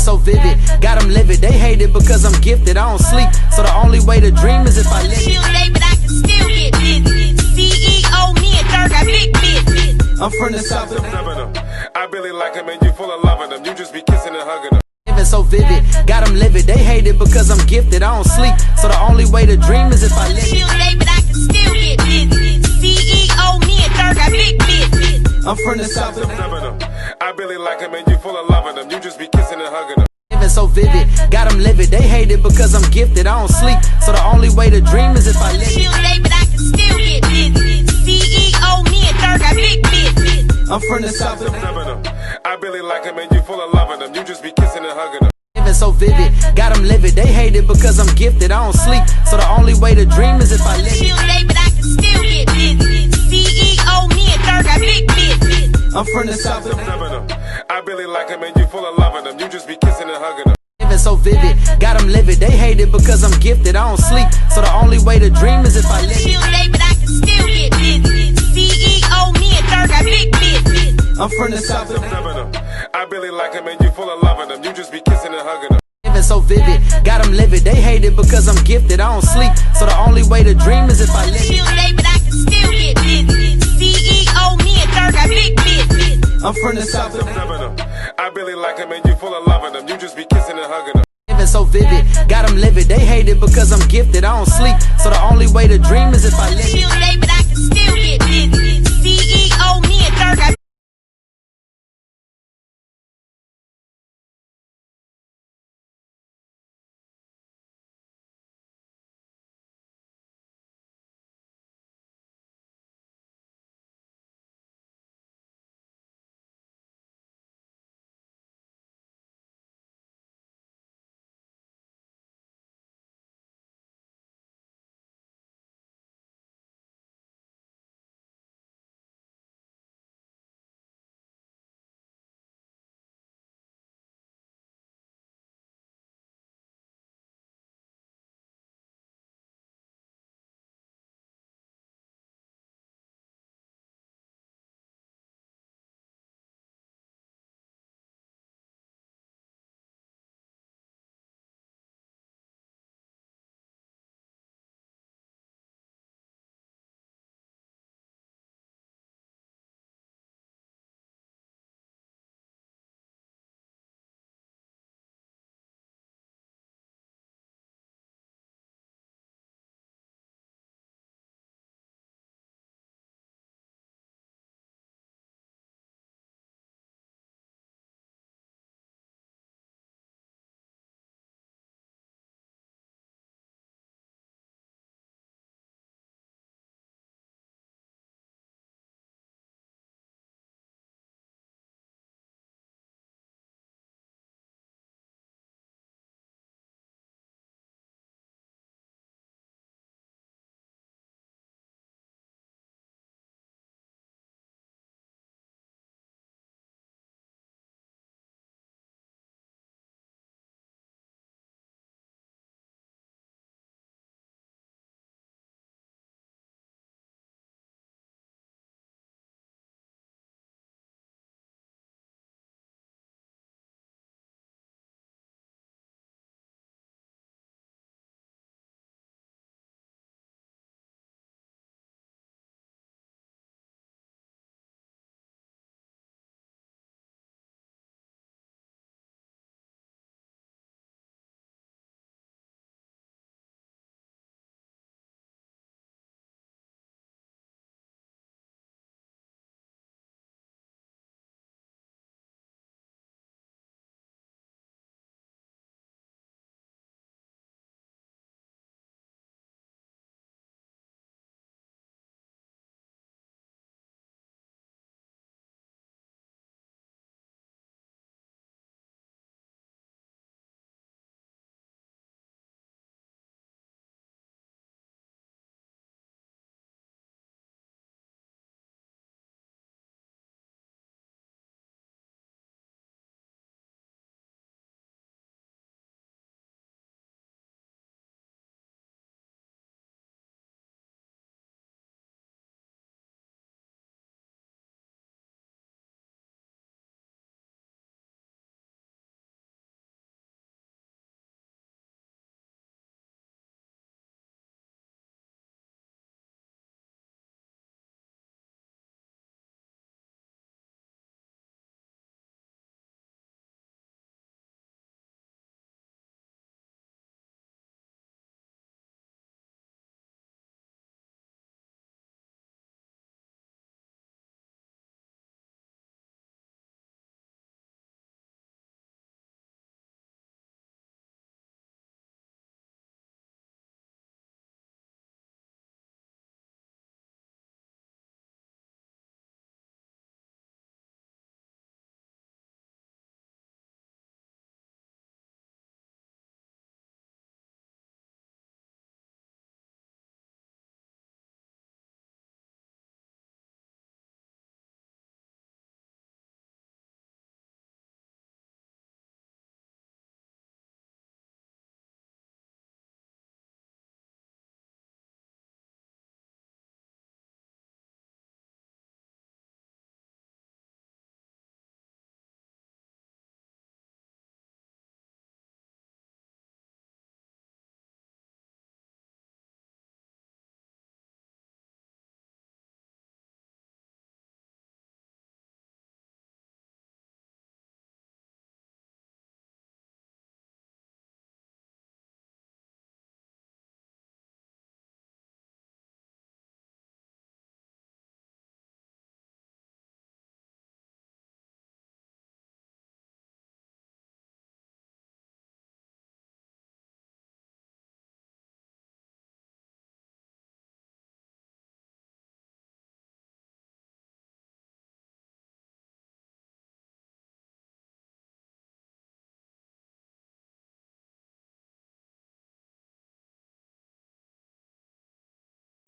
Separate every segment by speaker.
Speaker 1: so vivid, got them livid. They hate it because I'm gifted, I don't sleep. So the only way to dream is if I live it.
Speaker 2: Today, but I can still get busy. CEO, me and Dirk got big business.
Speaker 1: I'm from the south of
Speaker 3: Loving them. I really like them and you full of loving them. You just be kissing and hugging them.
Speaker 1: living so vivid, got them livid. They hate it because I'm gifted, I don't sleep. So the only way to dream is if I live it.
Speaker 2: Today, but I can still get busy. CEO, me and Dirk got big business.
Speaker 1: I'm from the south of
Speaker 3: Loving them. I really like them and you full of loving them. You just be kissing and hugging them.
Speaker 1: living so vivid, got them livid. They hate it because I'm gifted, I don't sleep. So the only way to dream is if I live it.
Speaker 2: Today, but I can still get busy. CEO, me and Dirk got big business.
Speaker 1: I'm from the south of
Speaker 3: Loving them. I really like them and you full of loving them. You just be kissing and hugging them.
Speaker 1: living so vivid, got them livid. They hate it because I'm gifted, I don't sleep. So the only way to dream is if I live it.
Speaker 2: Today, but I can still get busy. CEO, me and Dirk got big business.
Speaker 1: I'm from the south of
Speaker 3: Loving them. I really like them and you full of loving them. You just be kissing and hugging them.
Speaker 1: living so vivid, got them livid. They hate it because I'm gifted, I don't sleep. So the only way to dream is if I live it.
Speaker 2: Today, but I can still get busy. CEO, me and Dirk got big business.
Speaker 1: I'm from the south of
Speaker 3: Loving them. I really like them and you full of loving them. You just be kissing and hugging them.
Speaker 1: living so vivid, got them livid. They hate it because I'm gifted, I don't sleep. So the only way to dream is if I live it.
Speaker 2: Today, but I can still get busy. CEO, me and Dirk got big business.
Speaker 1: I'm from the south of
Speaker 3: Loving them. I really like them and you full of loving them. You just be kissing and hugging them.
Speaker 1: living so vivid, got them livid. They hate it because I'm gifted, I don't sleep. So the only way to dream is if I live it.
Speaker 2: Today, but I can still get busy. CEO, me and Dirk got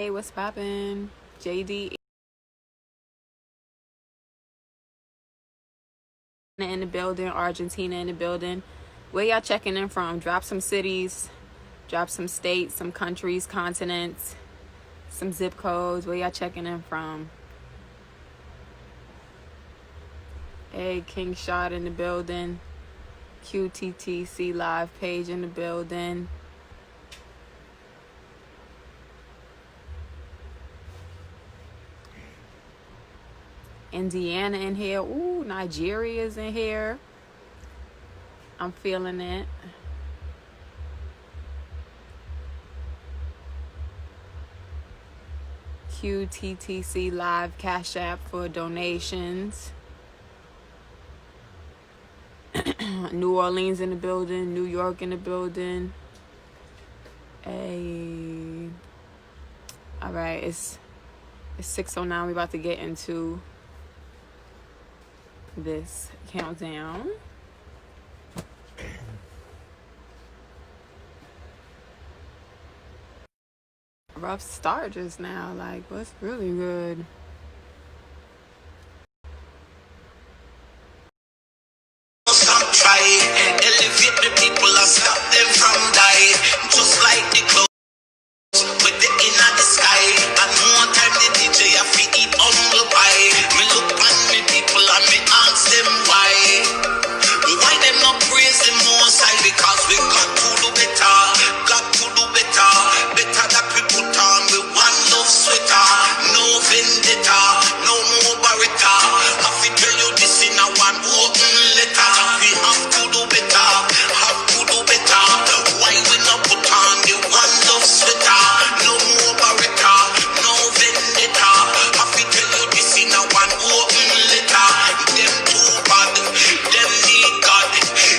Speaker 4: Hey, what's poppin'? JD in the building, Argentina in the building. Where y'all checking in from? Drop some cities, drop some states, some countries, continents, some zip codes. Where y'all checking in from? Hey, King Shot in the building. QTTCLIVE page in the building. Indiana in here. Ooh, Nigeria's in here. I'm feeling it. QTTCLIVE Cash App for donations. New Orleans in the building. New York in the building. Hey. All right, it's 6:09. We're about to get into this countdown. Rough start just now. Like, what's really good?
Speaker 5: Some try elevate the people and stop them from dying. Just like the clouds with the inner the sky. And more time the DJ have to eat humble pie. Me look on me people and me ask them why. Why them not praise the most high? Because we got to do better. Got to do better. Better that we put on with one love sweater. No vendetta. No more barretta. Have to tell you this in a one open letter. We have to do better. Have to do better. Why we not put on the one love sweater? No more barretta. No vendetta. Have to tell you this in a one open letter. Them too bad. Them need God.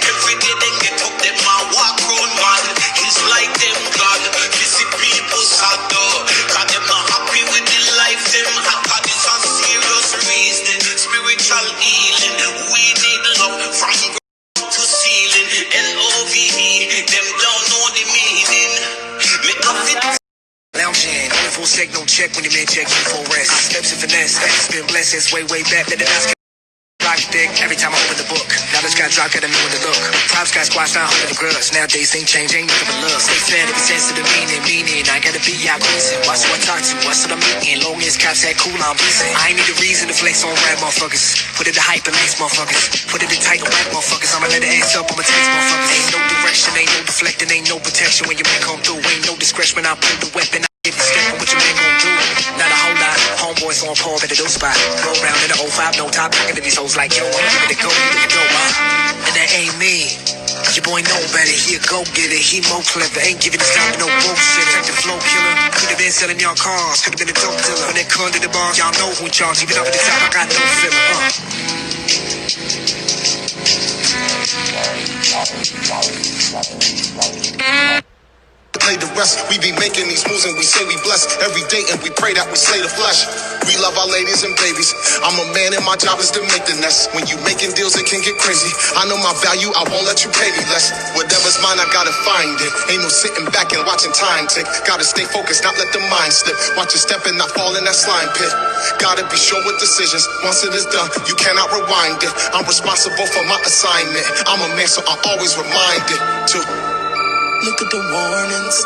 Speaker 5: Every day they get up, them a walk round mad. It's like them God. You see people sad though. Cause them not happy with the life them had. Cause it's a serious reason. Spiritual healing. We need love from ground to ceiling. L-O-V-E. Them don't know the meaning. Me have it.
Speaker 6: Lounging, full sec, no check when you man check you for rest. Steps and finesse, it's been blessed since way back. Let the dust rock thick every time I open the book. Knowledge got dropped, gotta know when to look. Problems got squashed down under the grudge. Nowadays things change, ain't nothing but love. Stay fair, every sense of the meaning. I gotta be out reason. Watch who I talk to, watch what I'm eating. Long as cops that cool, I'm busy. I ain't need a reason to flex on rap motherfuckers. Put it to hype and lace motherfuckers. Put it in tight on rap motherfuckers. I'ma let it ass up, I'ma taste motherfuckers. Ain't no direction, ain't no deflecting, ain't no protection when your man come through. Ain't no discretion when I pull the weapon. If you step on what your man gon' do. Not a whole lot. Homeboys on Paul at the dope spot. Roll around in the 05, no top. Talking to these hoes like, yo, I'm ready to go. You look dope, and that ain't me. Your boy know better. He a go get it. He more clever. Ain't giving this time to no bullshit. Check the flow killer. Could've been selling y'all cars. Could've been a dope dealer. When it come to the bar, y'all know who in charge. Even up at the top, I got no filler.
Speaker 7: Play the rest, we be making these moves and we say we blessed every day and we pray that we slay the flesh. We love our ladies and babies. I'm a man and my job is to make the nest. When you making deals, it can get crazy. I know my value, I won't let you pay me less. Whatever's mine, I gotta find it. Ain't no sitting back and watching time tick. Gotta stay focused, not let the mind slip. Watch your step and not fall in that slime pit. Gotta be sure with decisions. Once it is done, you cannot rewind it. I'm responsible for my assignment. I'm a man, so I'm always reminded to
Speaker 5: Look at the warnings.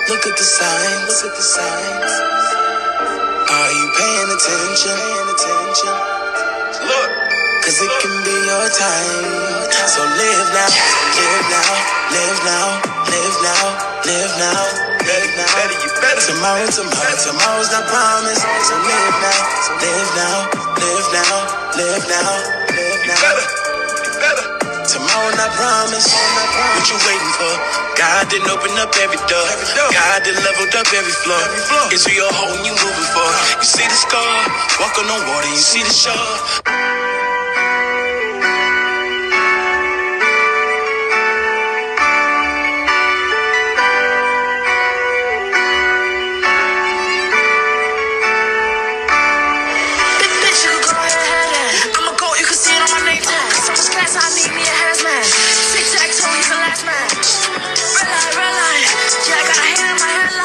Speaker 5: Look at the signs. Are you paying attention? Look. Cause it can be your time. So live now. Tomorrow's not promised. So live now. Tomorrow not promised. What you waiting for? God didn't open up every door. God didn't leveled up every floor. It's your home you moving for. You see the scar, walk on the water, you see the shore.
Speaker 8: Red line, yeah, I got a hand in my headline.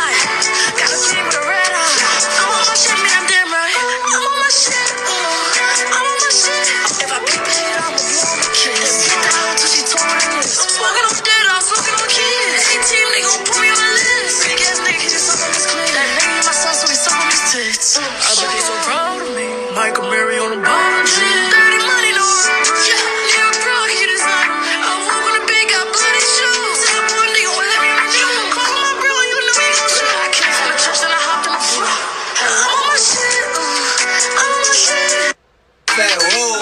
Speaker 6: I bet they so proud of me. Michael Mary on the bottom. Dirty money, no rubber. Yeah, bro, he designer. I walk on the big, got bloody shoes. One nigga will let me review. Call my bro, you know we gon' shoot. I came from the church, then I hopped in the front. All my shit, all my shit.
Speaker 5: Whoa,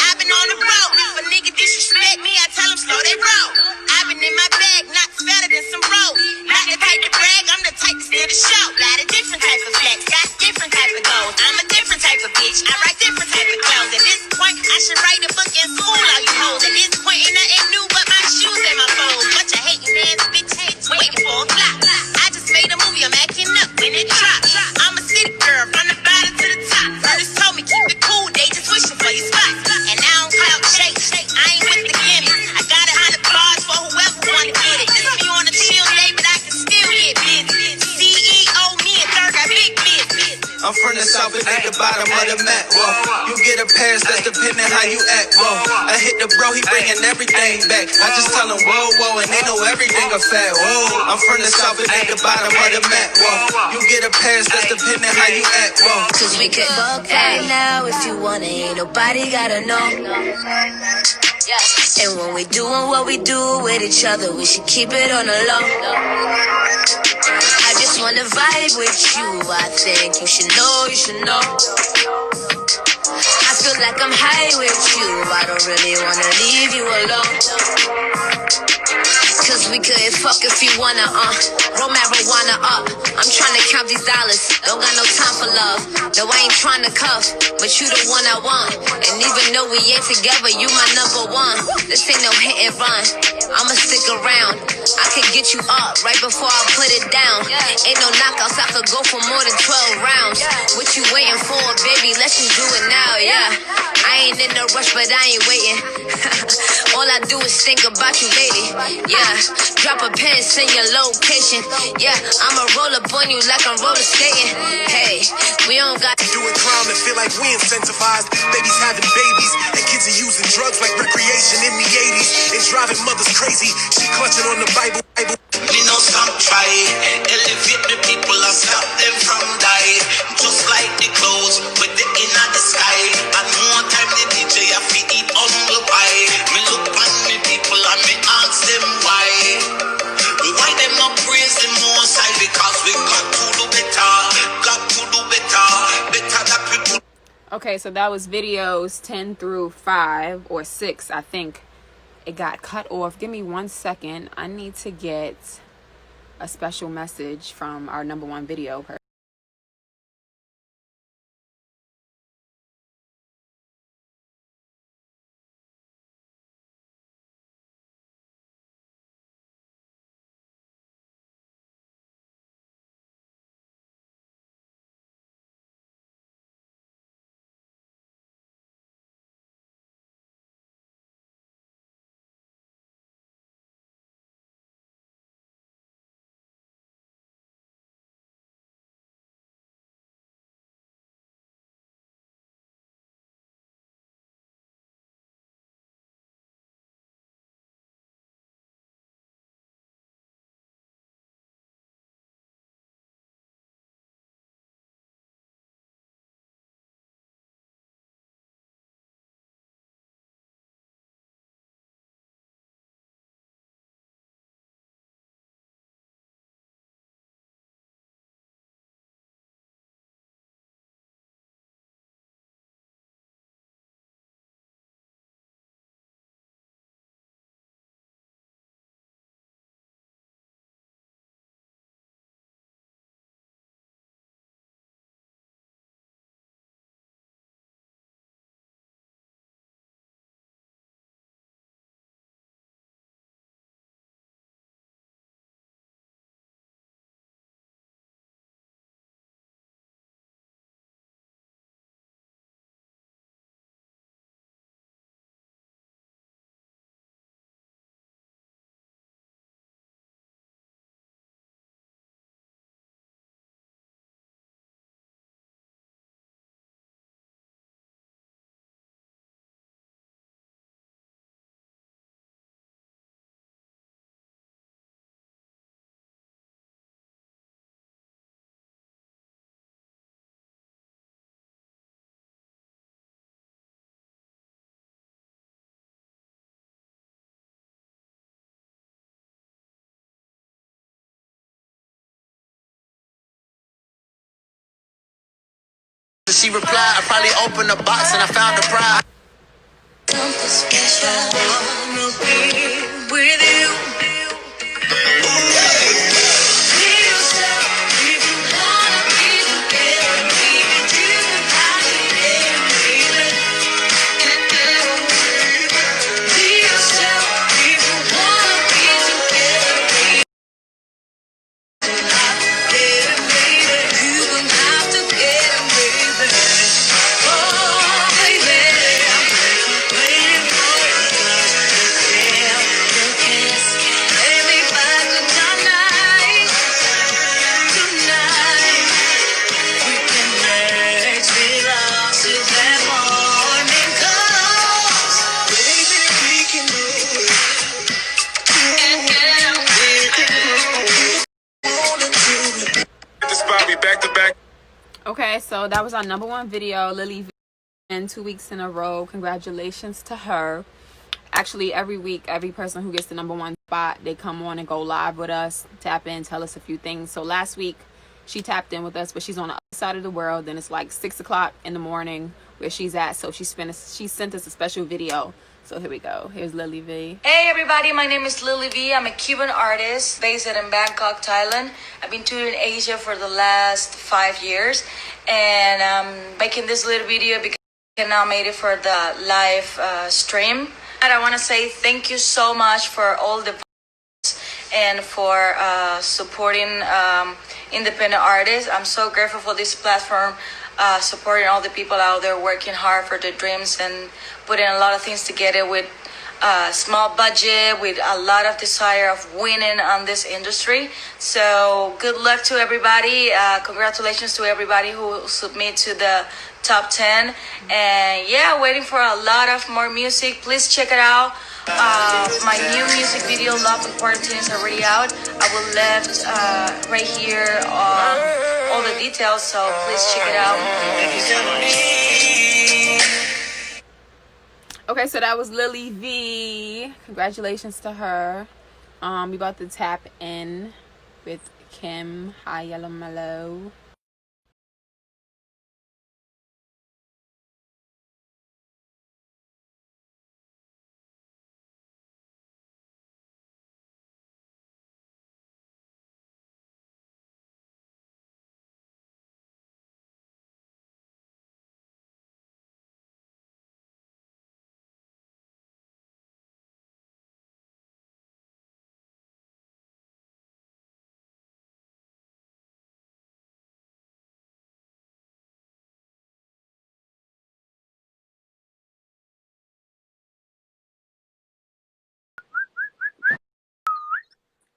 Speaker 5: I've been on the road. If a nigga disrespect me, I tell him slow they roll. I've been in my bag, not fatter than some road. Not the type to brag, I'm the type to steal the show. Lot of different types of flex, got different type of goals. I'm a different type of bitch, I write different type of clothes. At this point, I should write a book and school all you hoes. At this point, ain't nothing new but my shoes and my phones. Bunch of hating ass bitches waiting for a flop. I just made a movie, I'm acting up when it drops. I'm a city girl, from the bottom to the top. Brothers told me keep it cool, they just wishing for your spot. And I don't clout shake, I ain't with the gimmicks. I got 100 bars for whoever wanna get it. This me on a chill day, but I can still get busy. CEO, me and Third got big business.
Speaker 1: I'm from the south and at the bottom of the map, whoa. You get a pass, that's depending how you act, whoa. I hit the bro, he bringing everything back. I just tell him, whoa, and they know everything a fat, whoa. I'm from the south and at the bottom of the map, whoa. You get a pass, that's depending how you act, whoa.
Speaker 6: Cause we could fuck right now if you wanna, ain't nobody gotta know. And when we doing what we do with each other, we should keep it on the low. I just wanna vibe with you, I think you should know, I feel like I'm high with you, I don't really wanna leave you alone. Cause we couldn't fuck if you wanna, roll marijuana up. I'm tryna count these dollars, don't got no time for love. No, I ain't tryna cuff, but you the one I want. And even though we ain't together, you my number one. This ain't no hit and run, I'ma stick around. I can get you up right before I put it down. Ain't no knockouts, I could go for more than 12 rounds. What you waiting for, baby? Let's just do it now, yeah. I ain't in no rush, but I ain't waiting. All I do is think about you lately, yeah. Drop a pin, send your location, yeah. I'ma roll up on you like I'm roller skating. Hey, we don't got to
Speaker 3: Doing crime and feel like we incentivized. Babies having babies and kids are using drugs like recreation in the 80s. It's driving mothers crazy. She clutching on the Bible.
Speaker 5: Me no stop try, elevate the people and stop them from die. Just like the clouds, put the inner the sky. And more time the DJ I feed eat humble pie. Me look on the people and me ask them why. Why them not praise the most high? Because we got to do better, better that people.
Speaker 4: Okay, so that was videos 10 through 5 or 6, I think. It got cut off. Give me 1 second. I need to get a special message from our #1 video person.
Speaker 5: She replied, I probably opened the box and I found a prize.
Speaker 2: Something special. Wanna be with you. Be yourself. If you wanna be together, be you. Be yourself. If you wanna be together, be you gon' have to get it, baby. Oh, baby. Waiting for your touch. Yeah, your kiss. Let me back to tonight. Tonight. We can make sweet love till that morning comes. Baby, we can do it.
Speaker 3: This Bobby back to back.
Speaker 4: Okay, so that was our #1 video, Lily V, in 2 weeks in a row. Congratulations to her. Actually, every week, every person who gets the #1 spot, they come on and go live with us, tap in, tell us a few things. So last week, she tapped in with us, but she's on the other side of the world. Then it's like 6 o'clock in the morning where she's at. So she sent us a special video. So here we go. Here's Lily V.
Speaker 8: Hey everybody, my name is Lily V. I'm a Cuban artist based in Bangkok, Thailand. I've been touring Asia for the last 5 years, and I'm making this little video because I now made it for the live stream. And I want to say thank you so much for all the and for supporting independent artists. I'm so grateful for this platform, supporting all the people out there working hard for their dreams and putting a lot of things together with small budget, with a lot of desire of winning on this industry. So good luck to everybody. Congratulations to everybody who submit to the top 10. And yeah, waiting for a lot of more music. Please check it out. My new music video, Love and Quarantine, is already out. I will left right here all the details, so please check it out. Thank you so much.
Speaker 4: Okay, so that was Lily V. Congratulations to her. We about to tap in with Kim. Hi, Yellow Mellow.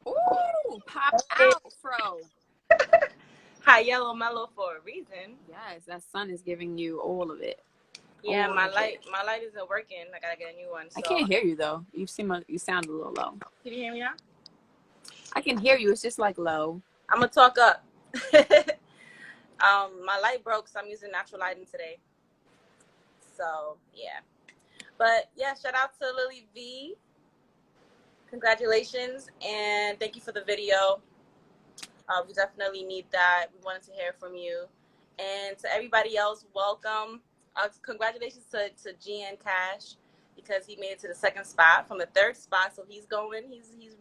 Speaker 4: Ooh, pop out, Fro.
Speaker 9: Hi, Yellow Mellow for a reason.
Speaker 4: Yes, that sun is giving you all of it.
Speaker 9: Yeah,
Speaker 4: All
Speaker 9: my
Speaker 4: of
Speaker 9: light
Speaker 4: it.
Speaker 9: isn't working. I gotta get a new one. So.
Speaker 4: I can't hear you though. You sound a little low.
Speaker 9: Can you hear me now?
Speaker 4: I can hear you. It's just like low.
Speaker 9: I'm gonna talk up. My light broke, so I'm using natural lighting today. So yeah, but yeah, shout out to Lily V. Congratulations and thank you for the video. We definitely need that. We wanted to hear from you, and to everybody else, welcome. Congratulations to GN Cash, because he made it to the 2nd spot from the 3rd spot. So he's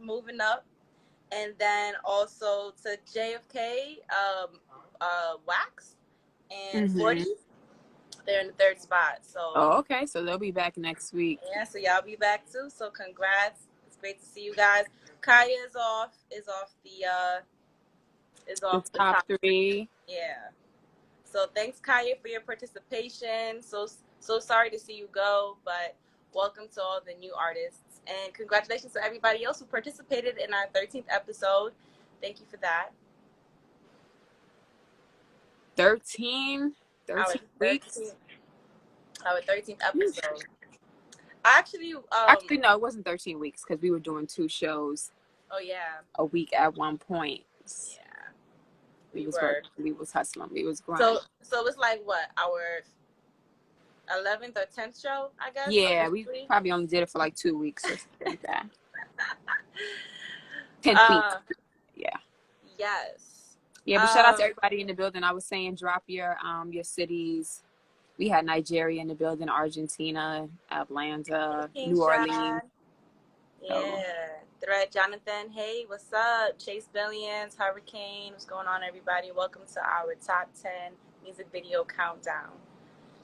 Speaker 9: moving up. And then also to JFK, Wax and 40. They're in the 3rd spot. So
Speaker 4: okay. So they'll be back next week.
Speaker 9: Yeah, so y'all be back too. So congrats. It's great to see you guys. Kaya is off the
Speaker 4: top 3.
Speaker 9: Yeah. So thanks, Kaya, for your participation. So sorry to see you go, but welcome to all the new artists. And congratulations to everybody else who participated in our 13th episode. Thank you for that.
Speaker 4: 13 weeks?
Speaker 9: Our 13th episode. Actually,
Speaker 4: no, it wasn't 13 weeks because we were doing 2 shows.
Speaker 9: Oh, yeah.
Speaker 4: A week at one point.
Speaker 9: Yeah.
Speaker 4: We was hustling. We was grinding.
Speaker 9: So it's like what, our 11th or 10th show, I guess?
Speaker 4: Yeah, we probably only did it for like 2 weeks or something like that. 10th week. Yeah.
Speaker 9: Yes.
Speaker 4: Yeah, but shout out to everybody in the building. I was saying, drop your cities. We had Nigeria in the building, Argentina, Atlanta,
Speaker 9: King
Speaker 4: New
Speaker 9: Shad.
Speaker 4: Orleans.
Speaker 9: Yeah. Thread Jonathan. Hey, what's up? Chase Billions, Hurricane. What's going on, everybody? Welcome to our top 10 music video countdown.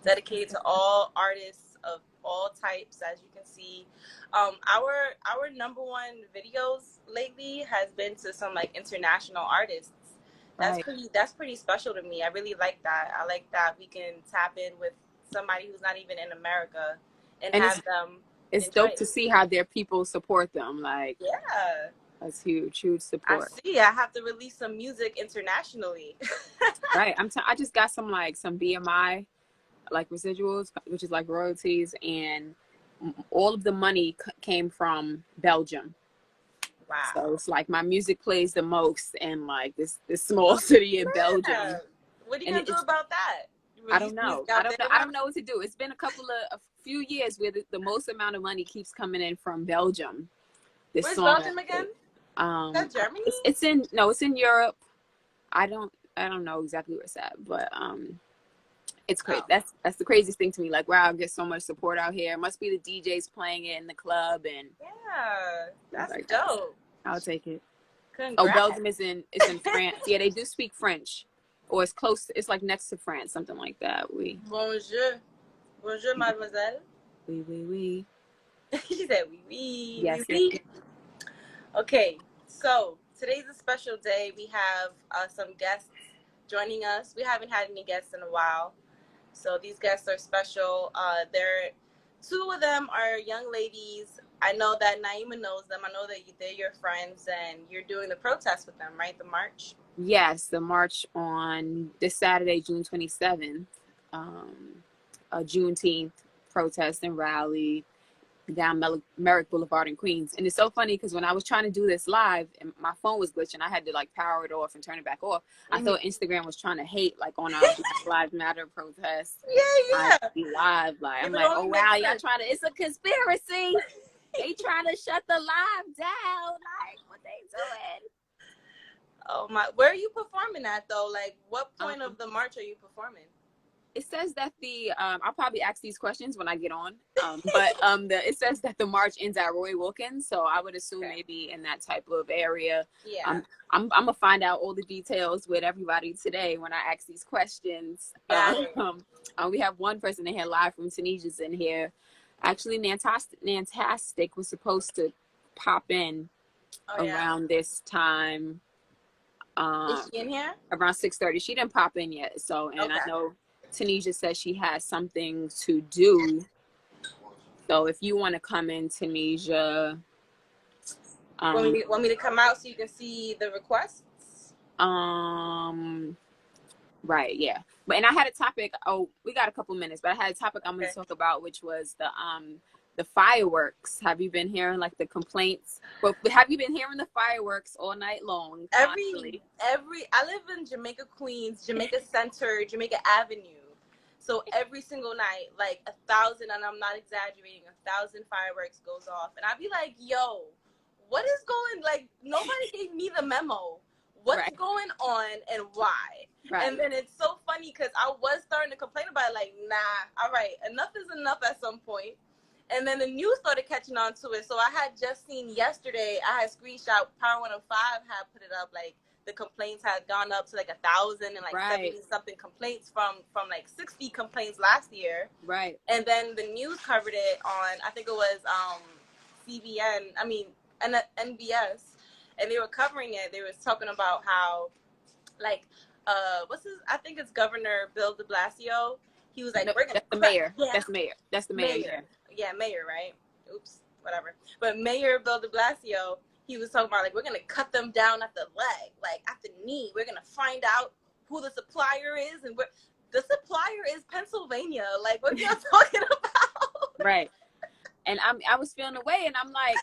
Speaker 9: Dedicated to all artists of all types, as you can see. Our number one videos lately has been to some like international artists. That's pretty special to me. I really like that. I like that we can tap in with somebody who's not even in America and have them.
Speaker 4: It's dope to see how their people support them. Like,
Speaker 9: yeah,
Speaker 4: that's huge support.
Speaker 9: I see. I have to release some music internationally.
Speaker 4: Right. I just got some BMI like residuals, which is like royalties, and all of the money came from Belgium.
Speaker 9: Wow.
Speaker 4: So it's like my music plays the most in like this small city in Belgium.
Speaker 9: What are you gonna do about that?
Speaker 4: I don't know. I don't know what to do. It's been a few years where the most amount of money keeps coming in from Belgium.
Speaker 9: Where's Belgium again? Is that Germany?
Speaker 4: It's in Europe. I don't know exactly where it's at, but it's crazy. Oh. That's the craziest thing to me. Like, wow, I get so much support out here. It must be the DJs playing it in the club, and
Speaker 9: yeah, that's
Speaker 4: like,
Speaker 9: dope.
Speaker 4: I'll take it.
Speaker 9: Congrats.
Speaker 4: Oh, Belgium is in France. Yeah, they do speak French, or it's close. It's like next to France, something like that.
Speaker 9: Bonjour, mademoiselle.
Speaker 4: Oui.
Speaker 9: She said oui.
Speaker 4: Yes.
Speaker 9: Oui. Okay, so today's a special day. We have some guests joining us. We haven't had any guests in a while. So these guests are special. Two of them are young ladies. I know that Nyemiah knows them. I know that they're your friends, and you're doing the protest with them, right? The march?
Speaker 4: Yes, the march on this Saturday, June 27th, a Juneteenth protest and rally down Merrick Blvd in Queens. And it's so funny because when I was trying to do this live and my phone was glitching, I had to like power it off and turn it back off. I thought Instagram was trying to hate like on our Black Lives Matter protest.
Speaker 9: Yeah.
Speaker 4: I'd be live, like I'm like, oh wow, y'all trying to, it's a conspiracy. They trying to shut the live down. Like, what they doing?
Speaker 9: Oh my, where are you performing at though? Like, what point of the march are you performing?
Speaker 4: It says that I'll probably ask these questions when I get on. But it says that the march ends at Roy Wilkins, so I would assume maybe in that type of area.
Speaker 9: Yeah.
Speaker 4: I'm gonna find out all the details with everybody today when I ask these questions. We have one person in here live from Tunisia's in here. Actually, Nantastic was supposed to pop in around this time.
Speaker 9: Is she in here?
Speaker 4: Around 6:30. She didn't pop in yet. So, and I know Tunisia says she has something to do. So if you want to come in, Tunisia.
Speaker 9: Want me to come out so you can see the requests?
Speaker 4: Right, yeah. And I had a topic. Oh, we got a couple minutes, but I had a topic I'm going to talk about, which was the fireworks. Have you been hearing like the complaints? But have you been hearing the fireworks all night long?
Speaker 9: Constantly? I live in Jamaica Queens, Jamaica Center, Jamaica Avenue. So every single night, like 1,000, and I'm not exaggerating, 1,000 fireworks goes off. And I'd be like, yo, what is going, like, nobody gave me the memo. What's going on and why? Right. And then it's so funny because I was starting to complain about it, like, nah, all right, enough is enough at some point. And then the news started catching on to it. So I had just seen yesterday, I had screenshot, Power 105 had put it up, like, the complaints had gone up to like 1,000 and like 70 something complaints from like 60 complaints last year. Right. And then the news covered it on, I think it was NBS, and they were covering it. They was talking about how like I think it's Governor Bill de Blasio. He was like, no,
Speaker 4: that's the mayor. Yeah. That's the mayor.
Speaker 9: Yeah, mayor, right? Oops, whatever. But Mayor Bill de Blasio, he was talking about, like, we're going to cut them down at the leg, like, at the knee. We're going to find out who the supplier is. And the supplier is Pennsylvania. Like, what are y'all talking about? Right.
Speaker 4: And I was feeling away, and I'm like,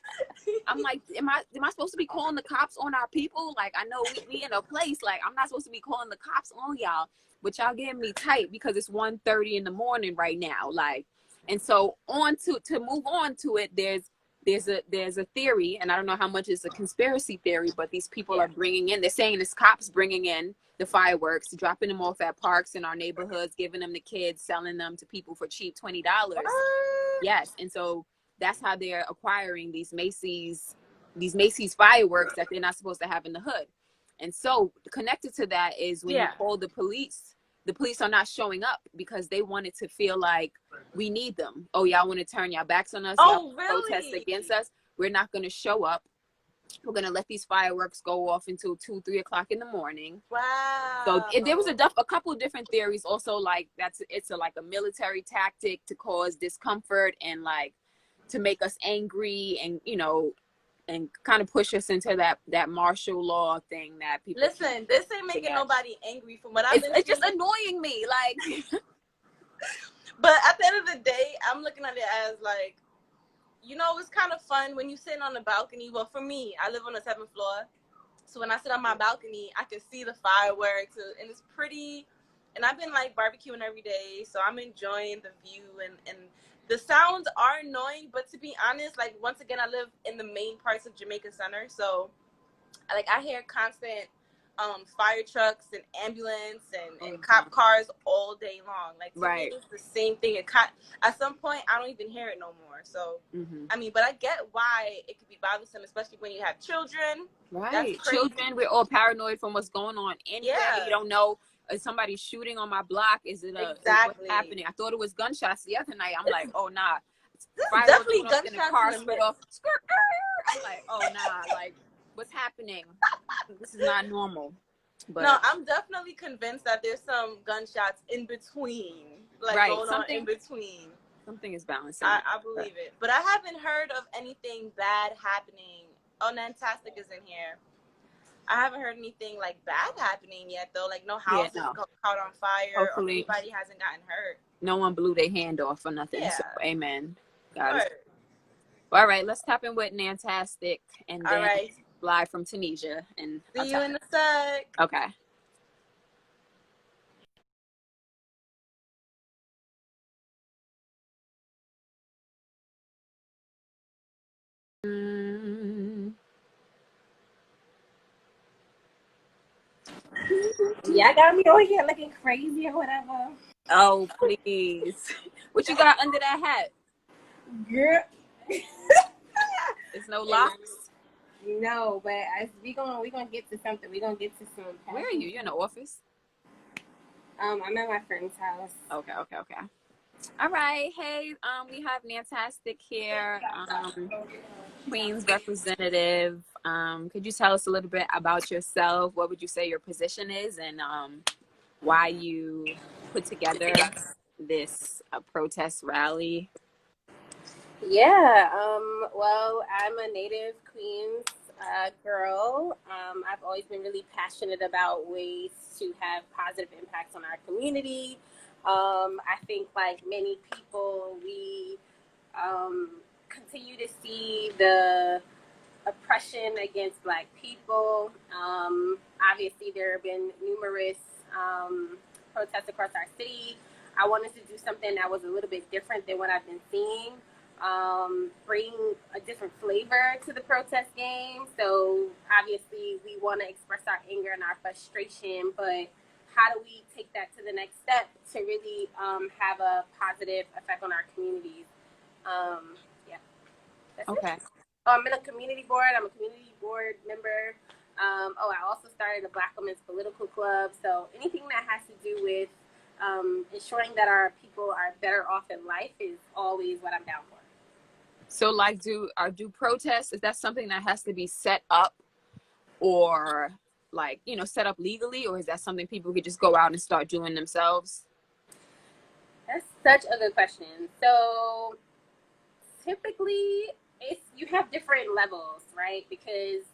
Speaker 4: am I supposed to be calling the cops on our people? Like, I know we in a place, like, I'm not supposed to be calling the cops on y'all, but y'all getting me tight because it's 1:30 in the morning right now. Like, and so to move on to it, there's there's a theory, and I don't know how much is a conspiracy theory, but these people are bringing in, they're saying it's cops bringing in the fireworks, dropping them off at parks in our neighborhoods, giving them to kids, selling them to people for cheap $20. Yes. And so that's how they're acquiring these Macy's fireworks that they're not supposed to have in the hood. And so connected to that is when you call the police are not showing up because they wanted to feel like we need them. Oh, y'all want to turn your backs on us?
Speaker 9: Oh,
Speaker 4: y'all
Speaker 9: really?
Speaker 4: protest against us? We're not going to show up. We're going to let these fireworks go off until 2-3 o'clock in the morning.
Speaker 9: Wow.
Speaker 4: So there was a couple of different theories also, like it's like a military tactic to cause discomfort and like to make us angry and, you know, and kind of push us into that martial law thing that people
Speaker 9: listen. This ain't making nobody angry from what I've been.
Speaker 4: It's just annoying me, like.
Speaker 9: But at the end of the day, I'm looking at it as like, you know, it's kind of fun when you sitting on the balcony. Well, for me, I live on the 7th floor, so when I sit on my balcony, I can see the fireworks, and it's pretty. And I've been like barbecuing every day, so I'm enjoying the view and the sounds are annoying, but to be honest, like once again, I live in the main parts of Jamaica Center, so like I hear constant fire trucks and ambulance and cop cars all day long. Like to me, it's the same thing. At some point, I don't even hear it no more. So I mean, but I get why it could be bothersome, especially when you have children.
Speaker 4: Right, children. We're all paranoid from what's going on anywhere. You don't know. Is somebody shooting on my block? Is it what's happening? I thought it was gunshots the other night. I'm like, oh nah.
Speaker 9: This is definitely gunshots
Speaker 4: in the car split off. I'm like, oh nah, like what's happening? This is not normal. But
Speaker 9: no, I'm definitely convinced that there's some gunshots in between, like going on in between.
Speaker 4: Something is balancing.
Speaker 9: I believe it, but I haven't heard of anything bad happening. Oh, Nantastic is in here. I haven't heard anything like bad happening yet, though. Like no houses caught on fire.
Speaker 4: Hopefully,
Speaker 9: or anybody hasn't gotten hurt.
Speaker 4: No one blew their hand off or nothing.
Speaker 9: Yeah.
Speaker 4: So, amen. Got it. All right, let's tap in with Nantastic and then live from Tunisia. And
Speaker 9: see you in a sec.
Speaker 4: Okay.
Speaker 10: Y'all got me over here looking crazy or whatever.
Speaker 4: Oh, please. What you got under that hat?
Speaker 10: Girl.
Speaker 4: There's no locks?
Speaker 10: No, but we gonna get to something. We gonna get to some.
Speaker 4: Where are you? You in the office?
Speaker 10: I'm at my friend's house.
Speaker 4: Okay. All right. Hey, we have Nantastic here, Queens representative. Could you tell us a little bit about yourself? What would you say your position is, and why you put together this protest rally?
Speaker 10: Yeah. Well, I'm a native Queens girl. I've always been really passionate about ways to have positive impacts on our community. I think like many people, we continue to see the oppression against Black people. Obviously, there have been numerous protests across our city. I wanted to do something that was a little bit different than what I've been seeing. Bring a different flavor to the protest game. So obviously we want to express our anger and our frustration, but how do we take that to the next step to really have a positive effect on our communities? That's it. I'm in a community board. I'm a community board member. I also started a Black Women's Political Club. So anything that has to do with ensuring that our people are better off in life is always what I'm down for.
Speaker 4: So like do protests, is that something that has to be set up or like, set up legally, or is that something people could just go out and start doing themselves?
Speaker 10: That's such a good question. So typically you have different levels, right? Because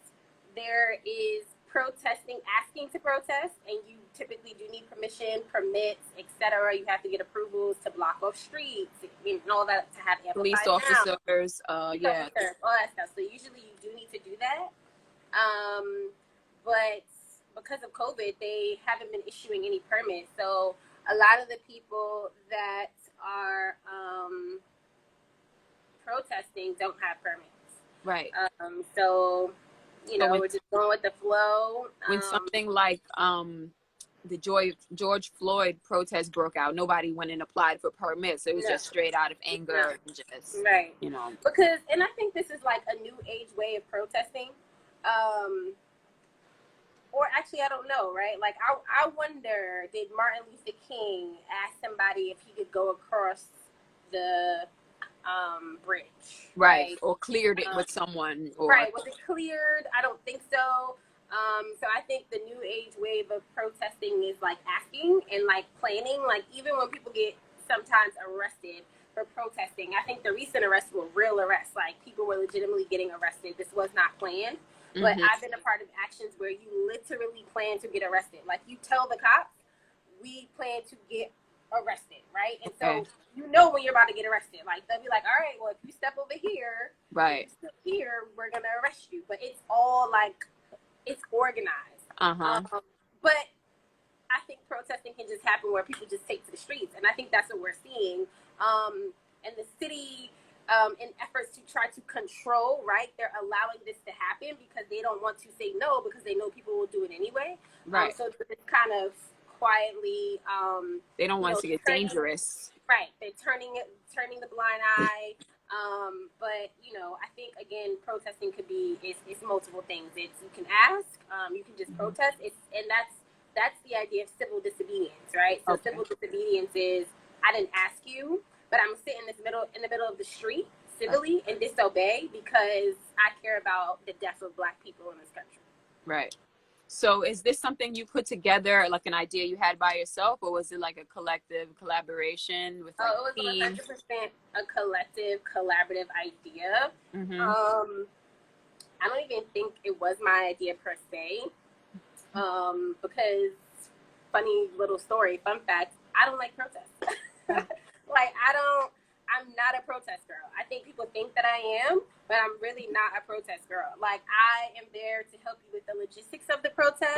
Speaker 10: there is protesting, asking to protest, and you typically do need permission, permits, etc. You have to get approvals to block off streets and all that, to have
Speaker 4: police officers,
Speaker 10: all that stuff. So usually you do need to do that. But because of COVID, they haven't been issuing any permits. So a lot of the people that are protesting don't have permits.
Speaker 4: Right.
Speaker 10: So, you
Speaker 4: So
Speaker 10: know,
Speaker 4: when
Speaker 10: we're just going with the flow.
Speaker 4: something like the George Floyd protest broke out, nobody went and applied for permits. It was
Speaker 10: No,
Speaker 4: just straight out of
Speaker 10: no,
Speaker 4: anger and just,
Speaker 10: right.
Speaker 4: you know.
Speaker 10: Because, and I think this is like a new age way of protesting. Or actually, I don't know, right? Like, I wonder, did Martin Luther King ask somebody if he could go across the bridge?
Speaker 4: Right. Or cleared it with someone. Or
Speaker 10: Right. Was it cleared? I don't think so. So I think the new age wave of protesting is like asking and like planning. Like, even when people get sometimes arrested for protesting, I think the recent arrests were real arrests. Like, people were legitimately getting arrested. This was not planned. But I've been a part of actions where you literally plan to get arrested. Like, you tell the cops, we plan to get arrested, right? And so you know when you're about to get arrested. Like, they'll be like, all right, well, if you step over here,
Speaker 4: right,
Speaker 10: if you step here, we're going to arrest you. But it's all like, it's organized. But I think protesting can just happen where people just take to the streets. And I think that's what we're seeing. And the city, in efforts to try to control, right, they're allowing this to happen because they don't want to say no because they know people will do it anyway.
Speaker 4: Right.
Speaker 10: So it's kind of quietly.
Speaker 4: They don't want it to get dangerous.
Speaker 10: Right. They're turning the blind eye. But, you know, I think, again, protesting could be, it's multiple things. It's, you can ask, you can just protest. And that's the idea of civil disobedience, right? So civil disobedience is, I didn't ask you, but I'm sitting in the middle of the street civilly and disobey because I care about the deaths of Black people in this country.
Speaker 4: Right. So is this something you put together, like an idea you had by yourself, or was it like a collective collaboration with like
Speaker 10: it was 100% a collective, collaborative idea. I don't even think it was my idea per se, because, funny little story, fun fact, I don't like protests. Like, I'm not a protest girl. I think people think that I am, but I'm really not a protest girl. Like, I am there to help you with the logistics of the protest,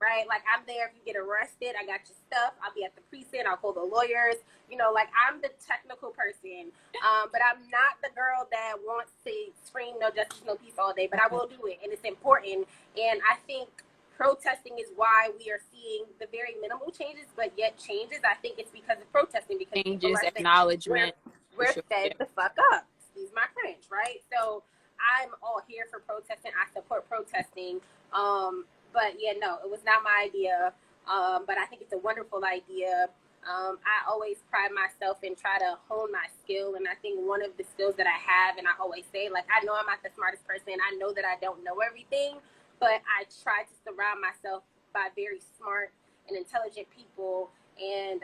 Speaker 10: right? Like, I'm there if you get arrested, I got your stuff. I'll be at the precinct, I'll call the lawyers. You know, like, I'm the technical person, but I'm not the girl that wants to scream no justice, no peace all day, but I will do it, and it's important. And I think protesting is why we are seeing the very minimal changes, but yet changes. I think it's because of protesting, because
Speaker 4: changes, acknowledgement.
Speaker 10: We're fed the fuck up. Excuse my French, right? So I'm all here for protesting. I support protesting. But yeah, no, it was not my idea. But I think it's a wonderful idea. I always pride myself and try to hone my skill. And I think one of the skills that I have, and I always say, like, I know I'm not the smartest person. I know that I don't know everything, but I try to surround myself by very smart and intelligent people, and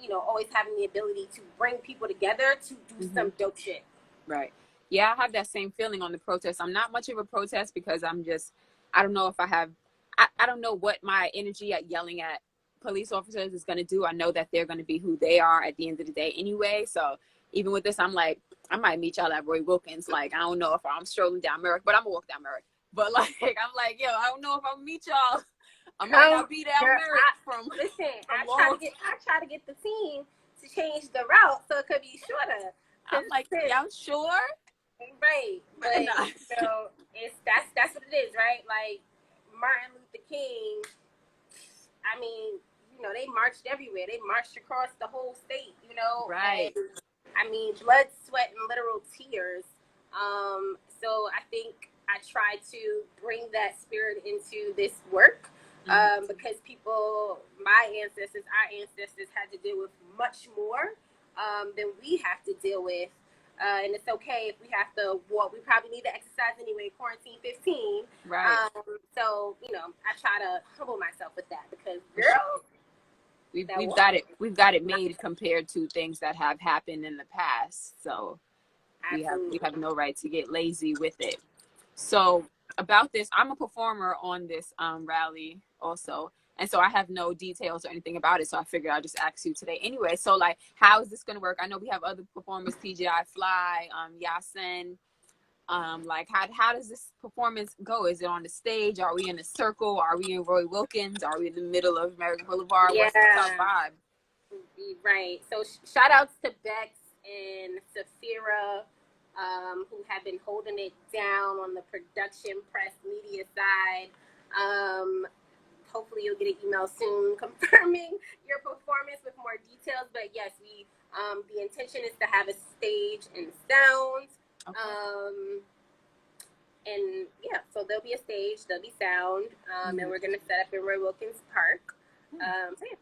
Speaker 10: you know, always having the ability to bring people together to do some dope shit.
Speaker 4: Right. Yeah, I have that same feeling on the protest. I'm not much of a protest because I don't know if I don't know what my energy at yelling at police officers is going to do. I know that they're going to be who they are at the end of the day anyway. So even with this, I'm like, I might meet y'all at Roy Wilkins. Like, I don't know if I'm strolling down Merrick, but I'm gonna walk down Merrick. But like, I'm like, yo, I don't know if I'll meet y'all. I might not be down Merrick from.
Speaker 10: Listen, I try to get the team to change the route so it could be shorter.
Speaker 4: I'm like, y'all sure?
Speaker 10: Right, but so that's what it is, right? Like, Martin Luther King, I mean, you know, they marched everywhere. They marched across the whole state, you know?
Speaker 4: Right.
Speaker 10: And, I mean, blood, sweat, and literal tears. So I think I try to bring that spirit into this work, because people, my ancestors, our ancestors had to deal with much more than we have to deal with. And it's okay if we have to walk. We probably need to exercise anyway, quarantine 15.
Speaker 4: Right.
Speaker 10: So, you know, I try to humble myself with that because, girl,
Speaker 4: we've got it made compared to things that have happened in the past. So we have no right to get lazy with it. So about this, I'm a performer on this rally also. And so I have no details or anything about it. So I figured I'll just ask you today anyway. So like, how is this going to work? I know we have other performers, TGI Fly, Yasin. Like, how does this performance go? Is it on the stage? Are we in a circle? Are we in Roy Wilkins? Are we in the middle of Merrick Blvd?
Speaker 10: Yeah.
Speaker 4: What's the vibe?
Speaker 10: Right. So shout outs to Bex and Safira who have been holding it down on the production, press, media side. Hopefully you'll get an email soon confirming your performance with more details. But yes, the intention is to have a stage and sound. Okay. And yeah, so there'll be a stage, there'll be sound, and we're gonna set up in Roy Wilkins Park. So yeah.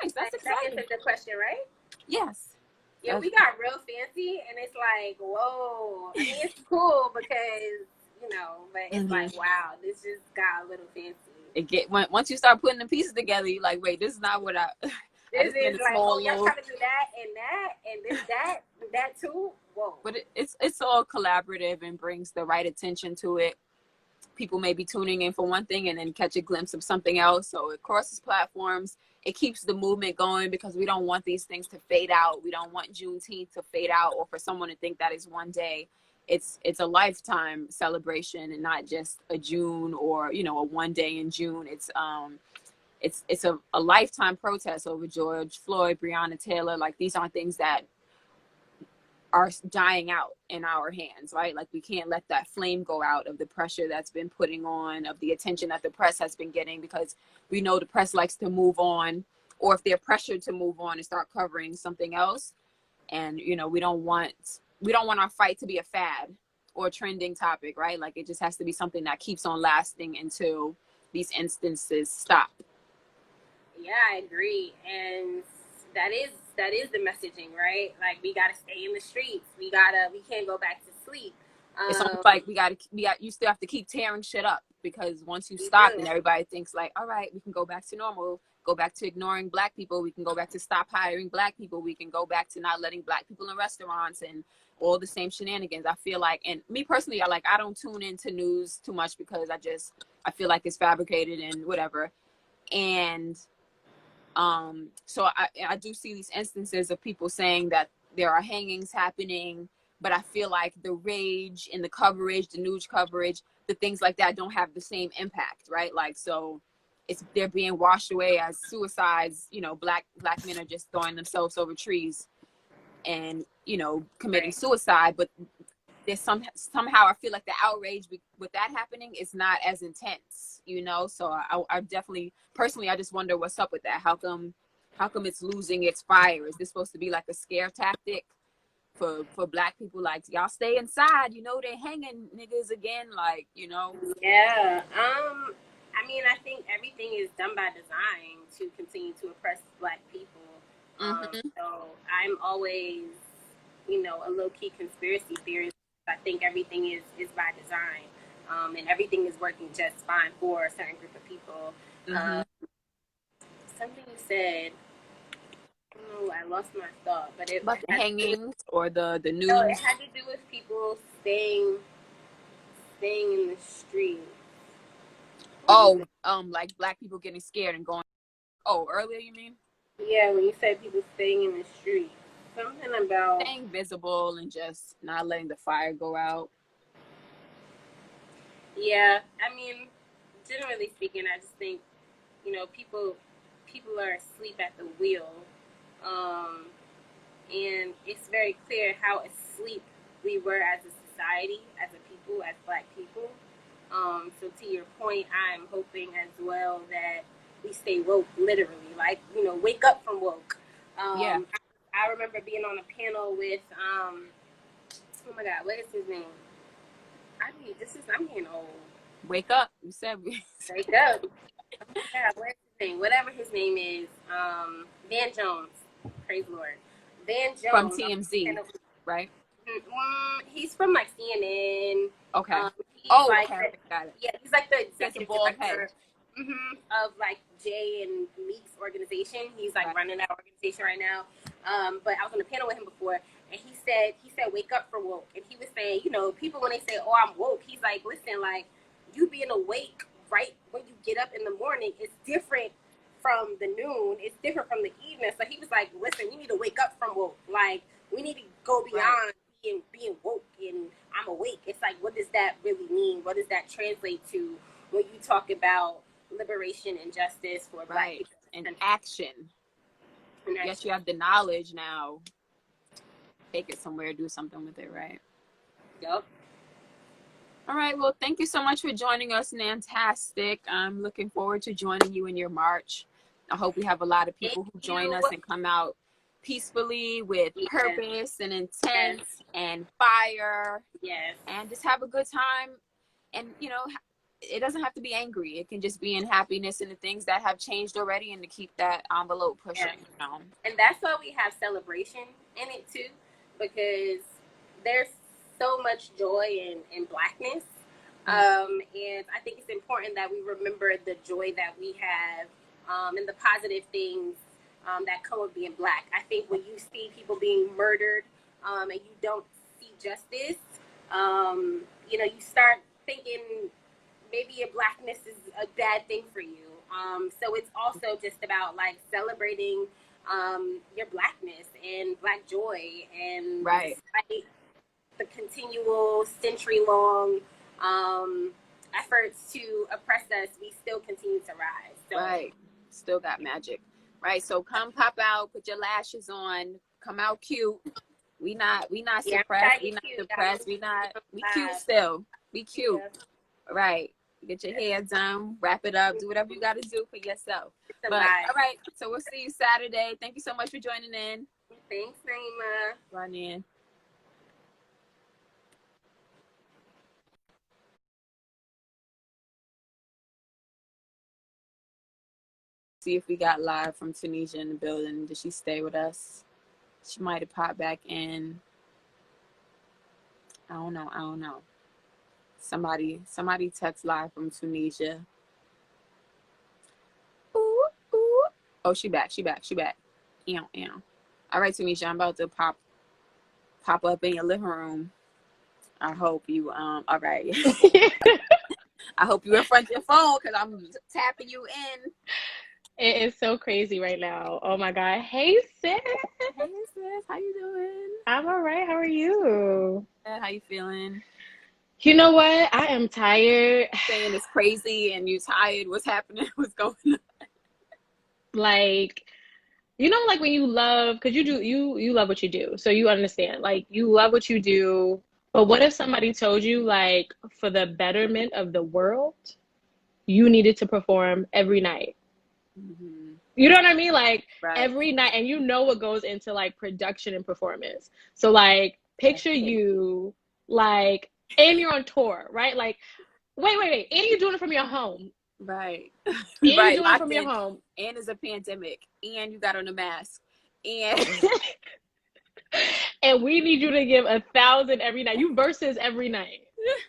Speaker 4: Nice, that's exciting.
Speaker 10: That answers the question, right?
Speaker 4: Yes.
Speaker 10: Yeah, we got real fancy, and it's like, whoa. I mean, it's cool because, you know, but it's like, wow, this just got a little fancy.
Speaker 4: Once you start putting the pieces together, you're like, wait, this is not what
Speaker 10: this is like, oh, y'all trying to do that and this, that too. Whoa.
Speaker 4: But it's all collaborative and brings the right attention to it. People may be tuning in for one thing and then catch a glimpse of something else. So it crosses platforms. It keeps the movement going because we don't want these things to fade out. We don't want Juneteenth to fade out or for someone to think that is one day. It's a lifetime celebration and not just a June or, you know, a one day in June. It's a lifetime protest over George Floyd, Breonna Taylor. Like, these aren't things that are dying out in our hands, right? Like, we can't let that flame go out of the pressure that's been putting on, of the attention that the press has been getting, because we know the press likes to move on, or if they're pressured to move on and start covering something else. And, you know, we don't want our fight to be a fad or a trending topic, right? Like, it just has to be something that keeps on lasting until these instances stop.
Speaker 10: Yeah, I agree. And that is the messaging, right? Like, we got to stay in the streets. We can't go back to sleep.
Speaker 4: It's almost like you still have to keep tearing shit up, because once you stop, then everybody thinks like, all right, we can go back to normal, go back to ignoring Black people. We can go back to stop hiring Black people. We can go back to not letting Black people in restaurants and all the same shenanigans. I feel like, and me personally, I don't tune into news too much because I feel like it's fabricated and whatever. And so I do see these instances of people saying that there are hangings happening, but I feel like the rage in the coverage, the news coverage, the things like that don't have the same impact, right? Like, so they're being washed away as suicides. You know, black men are just throwing themselves over trees and, you know, committing suicide. But there's somehow I feel like the outrage with that happening is not as intense, you know? So I definitely, personally, I just wonder what's up with that. How come it's losing its fire? Is this supposed to be like a scare tactic for Black people? Like, y'all stay inside, you know, they're hanging niggas again, like, you know?
Speaker 10: Yeah. I mean, I think everything is done by design to continue to oppress Black people. So I'm always, you know, a low-key conspiracy theorist. I think everything is by design, and everything is working just fine for a certain group of people. Something you said, oh, I lost my thought, but it
Speaker 4: about the hangings or the news.
Speaker 10: No, it had to do with people staying in the street.
Speaker 4: Oh, like Black people getting scared and going. Oh, earlier you mean?
Speaker 10: Yeah, when you said people staying in the street. Something about
Speaker 4: staying visible and just not letting the fire go out.
Speaker 10: Yeah, I mean, generally speaking, I just think, you know, people are asleep at the wheel, and it's very clear how asleep we were as a society, as a people, as Black people. So to your point, I'm hoping as well that we stay woke, literally, like, you know, wake up from woke.
Speaker 4: Yeah.
Speaker 10: I remember being on a panel with, oh my God, what is his name? I'm getting old.
Speaker 4: Wake up. You said
Speaker 10: wake up. Yeah, what's his name? Whatever his name is, Van Jones. Praise the Lord. Van Jones.
Speaker 4: From TMZ, right?
Speaker 10: He's from like CNN.
Speaker 4: Okay.
Speaker 10: Like
Speaker 4: okay. Got it.
Speaker 10: Yeah, he's like the executive director
Speaker 4: head.
Speaker 10: Of like Jay and Meek's organization. He's like running that organization right now. But I was on a panel with him before, and he said, wake up for woke. And he was saying, you know, people when they say, oh, I'm woke, he's like, listen, like, you being awake right when you get up in the morning is different from the noon. It's different from the evening. So he was like, listen, we need to wake up from woke. Like, we need to go beyond being woke and I'm awake. It's like, what does that really mean? What does that translate to when you talk about liberation and justice for Black people?
Speaker 4: And action. Yes, you have the knowledge now. Take it somewhere, do something with it, right?
Speaker 10: Yep.
Speaker 4: All right. Well, thank you so much for joining us, Nantastic. I'm looking forward to joining you in your march. I hope we have a lot of people who join us and come out peacefully with purpose and intent and fire.
Speaker 10: Yes.
Speaker 4: And just have a good time. And, you know, it doesn't have to be angry. It can just be in happiness and the things that have changed already, and to keep that envelope pushing, you know.
Speaker 10: And that's why we have celebration in it too, because there's so much joy in Blackness. And I think it's important that we remember the joy that we have and the positive things that come with being Black. I think when you see people being murdered and you don't see justice, you know, you start thinking maybe your Blackness is a bad thing for you. So it's also just about like celebrating your Blackness and Black joy, and despite the continual century-long efforts to oppress us, we still continue to rise. So,
Speaker 4: still got magic. So come pop out, put your lashes on, come out cute. We not suppressed, we not depressed, we cute still. Be cute. Get your hair done, wrap it up, do whatever you got to do for yourself. But all right, so we'll see you Saturday. Thank you so much for joining in.
Speaker 10: Thanks, Naima.
Speaker 4: Run in. See if we got live from Tunisia in the building. Did she stay with us? She might have popped back in. I don't know. Somebody text live from Tunisia. Ooh. Oh, she back. Ew. All right, Tunisia, I'm about to pop up in your living room. I hope you all right. I hope you in front of your phone, because I'm tapping you in.
Speaker 11: It is so crazy right now. Oh my God. Hey sis.
Speaker 4: Hey sis, how you doing?
Speaker 11: I'm all right. How are you?
Speaker 4: How you feeling?
Speaker 11: You know what? I am tired.
Speaker 4: Saying it's crazy and you tired. What's happening? What's going on?
Speaker 11: Like, you know, like when you love, because you love what you do. So you understand. Like, you love what you do. But what if somebody told you, like, for the betterment of the world, you needed to perform every night?
Speaker 4: Mm-hmm.
Speaker 11: You know what I mean? Like every night, and you know what goes into like production and performance. So like picture you like, and you're on tour, right? Like, wait, and you're doing it from your home.
Speaker 4: Right.
Speaker 11: And you're doing it
Speaker 4: Locked
Speaker 11: from your home.
Speaker 4: And it's a pandemic. And you got on a mask. And
Speaker 11: and we need you to give 1,000 every night. You versus every night.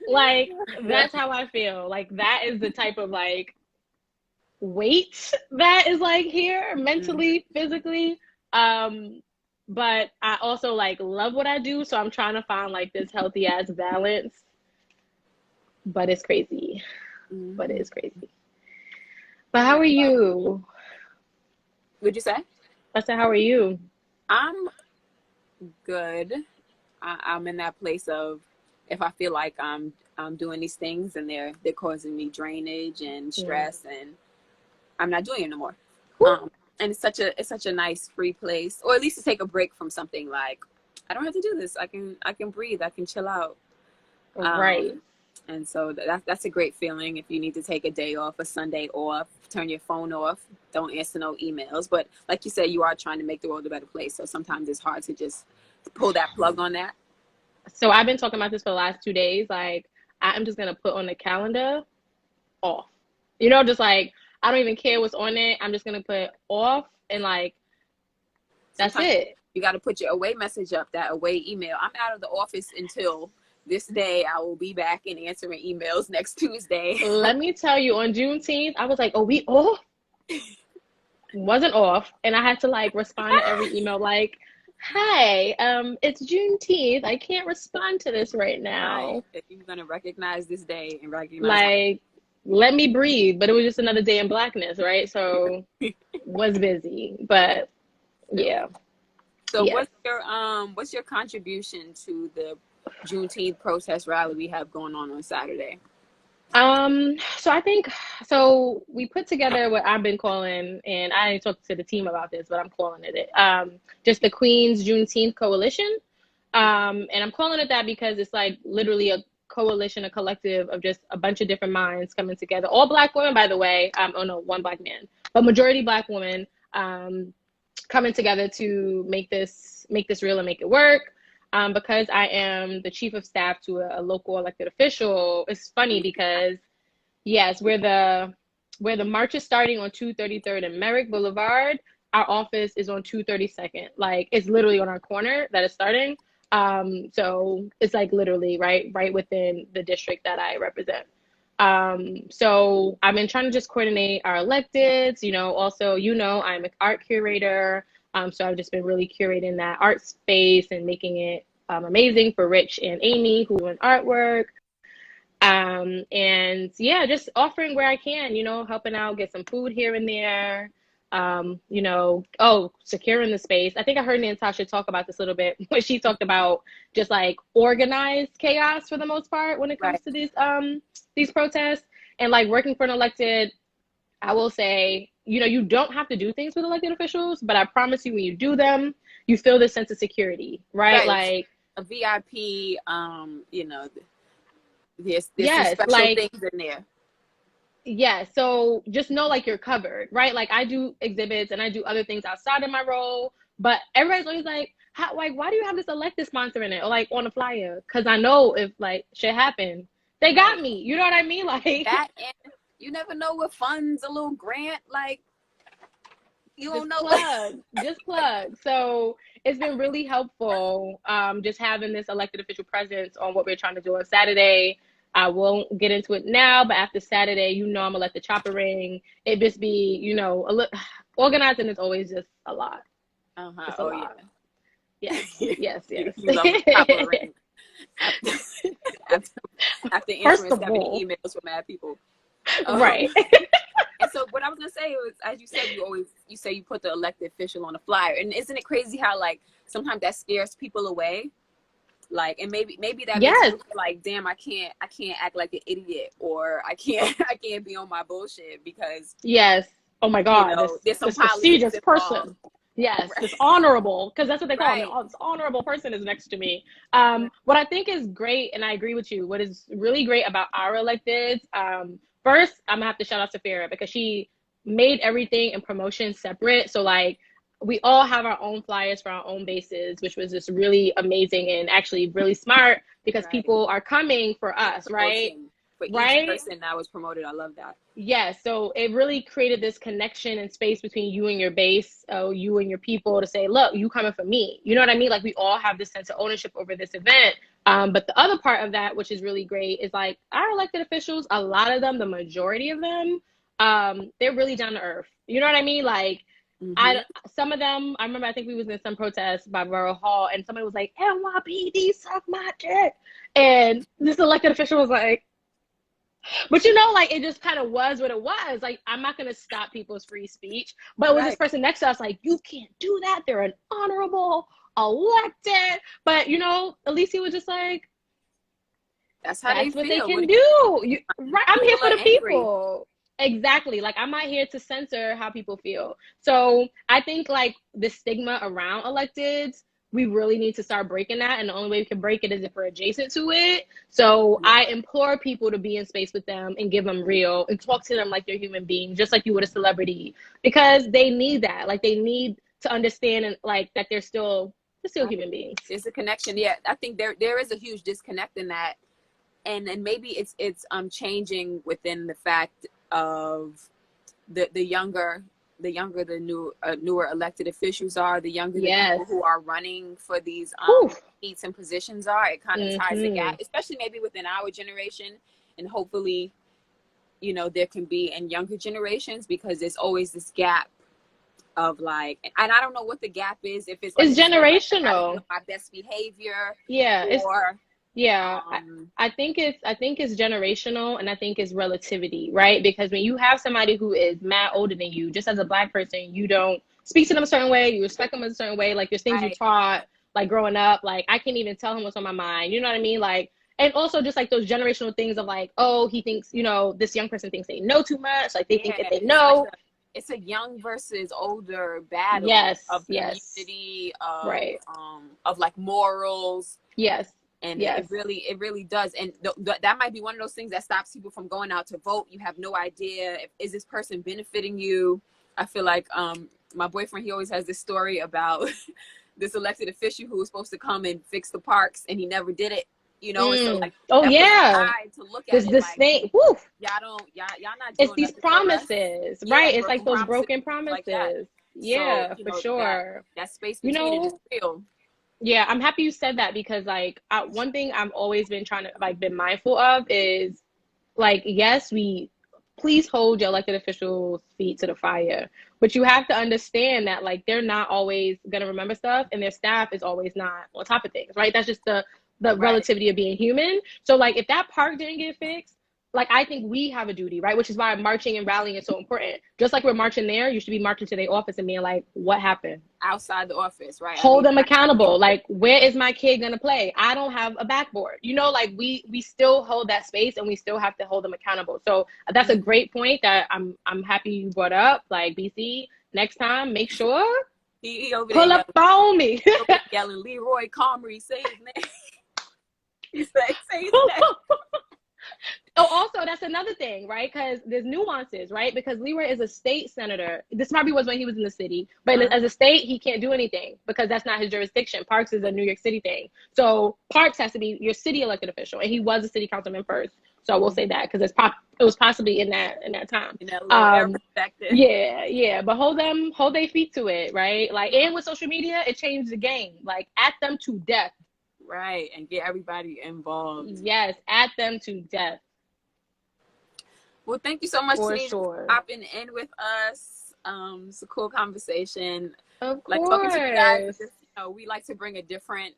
Speaker 11: Like, that's how I feel. Like, that is the type of like weight that is like here mentally, physically. But I also like love what I do, so I'm trying to find like this healthy ass balance. But it's crazy. But how are you?
Speaker 4: What'd you say?
Speaker 11: I said, how are you?
Speaker 4: I'm good. I'm in that place of, if I feel like I'm doing these things and they're causing me drainage and stress, and I'm not doing it no more. And it's such a nice free place, or at least to take a break from something. Like, I don't have to do this. I can breathe. I can chill out.
Speaker 11: Right.
Speaker 4: And so that's a great feeling. If you need to take a day off, a Sunday off, turn your phone off, don't answer no emails. But like you said, you are trying to make the world a better place. So sometimes it's hard to just pull that plug on that.
Speaker 11: So I've been talking about this for the last 2 days. Like, I'm just going to put on the calendar off. You know, just like, I don't even care what's on it. I'm just going to put off, and like, that's it.
Speaker 4: You got to put your away message up, that away email. I'm out of the office until this day. I will be back and answering emails next Tuesday.
Speaker 11: Let me tell you, on Juneteenth, I was like, oh, we off? Wasn't off. And I had to like respond to every email like, hi, it's Juneteenth. I can't respond to this right now.
Speaker 4: Right. You're going to recognize this day and recognize.
Speaker 11: Like, let me breathe. But it was just another day in Blackness, right? So was busy. But yeah.
Speaker 4: So what's your contribution to the Juneteenth protest rally we have going on Saturday?
Speaker 11: So I think, so we put together what I've been calling, and I didn't talk to the team about this, but I'm calling it, just the Queens Juneteenth Coalition. And I'm calling it that because it's like literally a coalition, a collective of just a bunch of different minds coming together. All Black women, by the way. Oh no, one Black man, but majority Black women coming together to make this real and make it work. Because I am the chief of staff to a local elected official. It's funny because yes, where the march is starting on 233rd and Merrick Boulevard, our office is on 232nd. Like it's literally on our corner that it's starting. So it's like literally right within the district that I represent. So I've been trying to just coordinate our electeds, also, I'm an art curator. So I've just been really curating that art space and making it amazing for Rich and Amy who do artwork. And yeah, just offering where I can, helping out, get some food here and there. Securing the space. I think I heard Natasha talk about this a little bit when she talked about just like organized chaos for the most part when it comes to these protests and like working for an elected. I will say, you don't have to do things with elected officials, but I promise you when you do them, you feel this sense of security, right? Like
Speaker 4: a VIP, there's some special things in there.
Speaker 11: Yeah, so just know like you're covered, right? Like I do exhibits and I do other things outside of my role, but everybody's always like, why do you have this elected sponsor in it or like on a flyer? Because I know if like shit happened, they got me. You know what I mean? Like
Speaker 4: that, and you never know what funds, a little grant, like you don't know.
Speaker 11: Just plug. So it's been really helpful, just having this elected official presence on what we're trying to do on Saturday. I won't get into it now, but after Saturday, I'm gonna let the chopper ring. It just be, organizing is always just a lot.
Speaker 4: It's a lot.
Speaker 11: Yes.
Speaker 4: You love the chopper ring. After answering 70 emails from mad people.
Speaker 11: Right.
Speaker 4: And so what I was gonna say was, as you said, you say you put the elected official on the flyer, and isn't it crazy how like sometimes that scares people away? Like, and maybe that makes you feel like, damn, I can't act like an idiot, or I can't be on my bullshit because
Speaker 11: oh my God,
Speaker 4: there's some
Speaker 11: this prestigious person. Yes,
Speaker 4: right.
Speaker 11: This honorable, because that's what they call me. Oh, this honorable person is next to me. What I think is great, and I agree with you, what is really great about our electeds, first, I'm gonna have to shout out to Farah because she made everything and promotion separate. So like, we all have our own flyers for our own bases, which was just really amazing and actually really smart because people are coming for us, right?
Speaker 4: For each person that was promoted. I love that.
Speaker 11: Yes. So it really created this connection and space between you and your base, you and your people to say, look, you coming for me. You know what I mean? Like we all have this sense of ownership over this event. But the other part of that, which is really great, is like our elected officials, a lot of them, the majority of them, they're really down to earth. You know what I mean? Like, some of them, I remember, I think we was in some protest by Borough Hall and somebody was like, NYPD suck my dick. And this elected official was like, but like it just kind of was what it was. Like, I'm not going to stop people's free speech. But it was this person next to us like, you can't do that. They're an honorable elected. But, at least he was just like,
Speaker 4: that's what
Speaker 11: they can do. I'm here for the people. Exactly. Like, I'm not here to censor how people feel. So I think like the stigma around electeds, we really need to start breaking that. And the only way we can break it is if we're adjacent to it. So I implore people to be in space with them and give them real and talk to them like they're human beings, just like you would a celebrity, because they need that. Like they need to understand and like that they're still human beings.
Speaker 4: There's a connection. Yeah. I think there is a huge disconnect in that. And maybe it's changing within the fact of the newer elected officials are, the younger the people who are running for these seats and positions are. It kind of ties the gap, especially maybe within our generation, and hopefully, there can be in younger generations, because there's always this gap of like, and I don't know what the gap is, if it's
Speaker 11: generational,
Speaker 4: like, my best behavior,
Speaker 11: I think it's generational, and I think it's relativity, right? Because when you have somebody who is mad older than you, just as a Black person, you don't speak to them a certain way, you respect them a certain way. Like there's things you taught, like growing up, like I can't even tell him what's on my mind. You know what I mean? Like, and also just like those generational things of like, oh, he thinks, this young person thinks they know too much. Like they think that they know.
Speaker 4: it's a young versus older battle
Speaker 11: Yes,
Speaker 4: of
Speaker 11: yes.
Speaker 4: community, of
Speaker 11: Right.
Speaker 4: of like morals.
Speaker 11: Yes.
Speaker 4: And
Speaker 11: Yes.
Speaker 4: it really does. And that might be one of those things that stops people from going out to vote. You have no idea, is this person benefiting you? I feel like my boyfriend, he always has this story about this elected official who was supposed to come and fix the parks, and he never did it. You know, and so like,
Speaker 11: oh
Speaker 4: that
Speaker 11: yeah,
Speaker 4: to look
Speaker 11: this
Speaker 4: at it
Speaker 11: this
Speaker 4: like,
Speaker 11: thing. Woo.
Speaker 4: y'all not
Speaker 11: It's
Speaker 4: doing
Speaker 11: these
Speaker 4: nothing for us.
Speaker 11: promises,
Speaker 4: Yeah,
Speaker 11: right? It's like those broken
Speaker 4: like that.
Speaker 11: promises.
Speaker 4: So,
Speaker 11: Yeah,
Speaker 4: you
Speaker 11: for
Speaker 4: know,
Speaker 11: sure.
Speaker 4: that space
Speaker 11: You
Speaker 4: between it is
Speaker 11: know,
Speaker 4: real.
Speaker 11: yeah, I'm happy you said that because like one thing I've always been trying to like been mindful of is like, yes, please hold your elected officials' feet to the fire, but you have to understand that like they're not always gonna remember stuff, and their staff is always not on top of things, right? That's just the relativity of being human. So like if that park didn't get fixed, like I think we have a duty, right? Which is why marching and rallying is so important. Just like we're marching there, you should be marching to their office and being like, what happened?
Speaker 4: Outside the office, right?
Speaker 11: Hold them accountable. Like, where is my kid gonna play? I don't have a backboard. You know, like we still hold that space, and we still have to hold them accountable. So that's a great point that I'm happy you brought up. Like, BC, next time, make sure
Speaker 4: he over
Speaker 11: pull
Speaker 4: there
Speaker 11: up on me.
Speaker 4: yelling Leroy Comrie, say his name. He's like, say his name.
Speaker 11: Oh, also, that's another thing, right? Because there's nuances, right? Because Leroy is a state senator. This probably was when he was in the city. But as a state, he can't do anything because that's not his jurisdiction. Parks is a New York City thing. So Parks has to be your city elected official. And he was a city councilman first. So we'll say that because it was possibly in that time.
Speaker 4: In that little air perspective.
Speaker 11: Yeah. But hold their feet to it, right? Like, and with social media, it changed the game. Like, at them to death.
Speaker 4: Right. And get everybody involved.
Speaker 11: Yes, at them to death.
Speaker 4: Well, thank you so much, Tanisha,
Speaker 11: for
Speaker 4: popping in with us. It's a cool conversation.
Speaker 11: Of course.
Speaker 4: Like talking to you guys, just, you know, we like to bring a different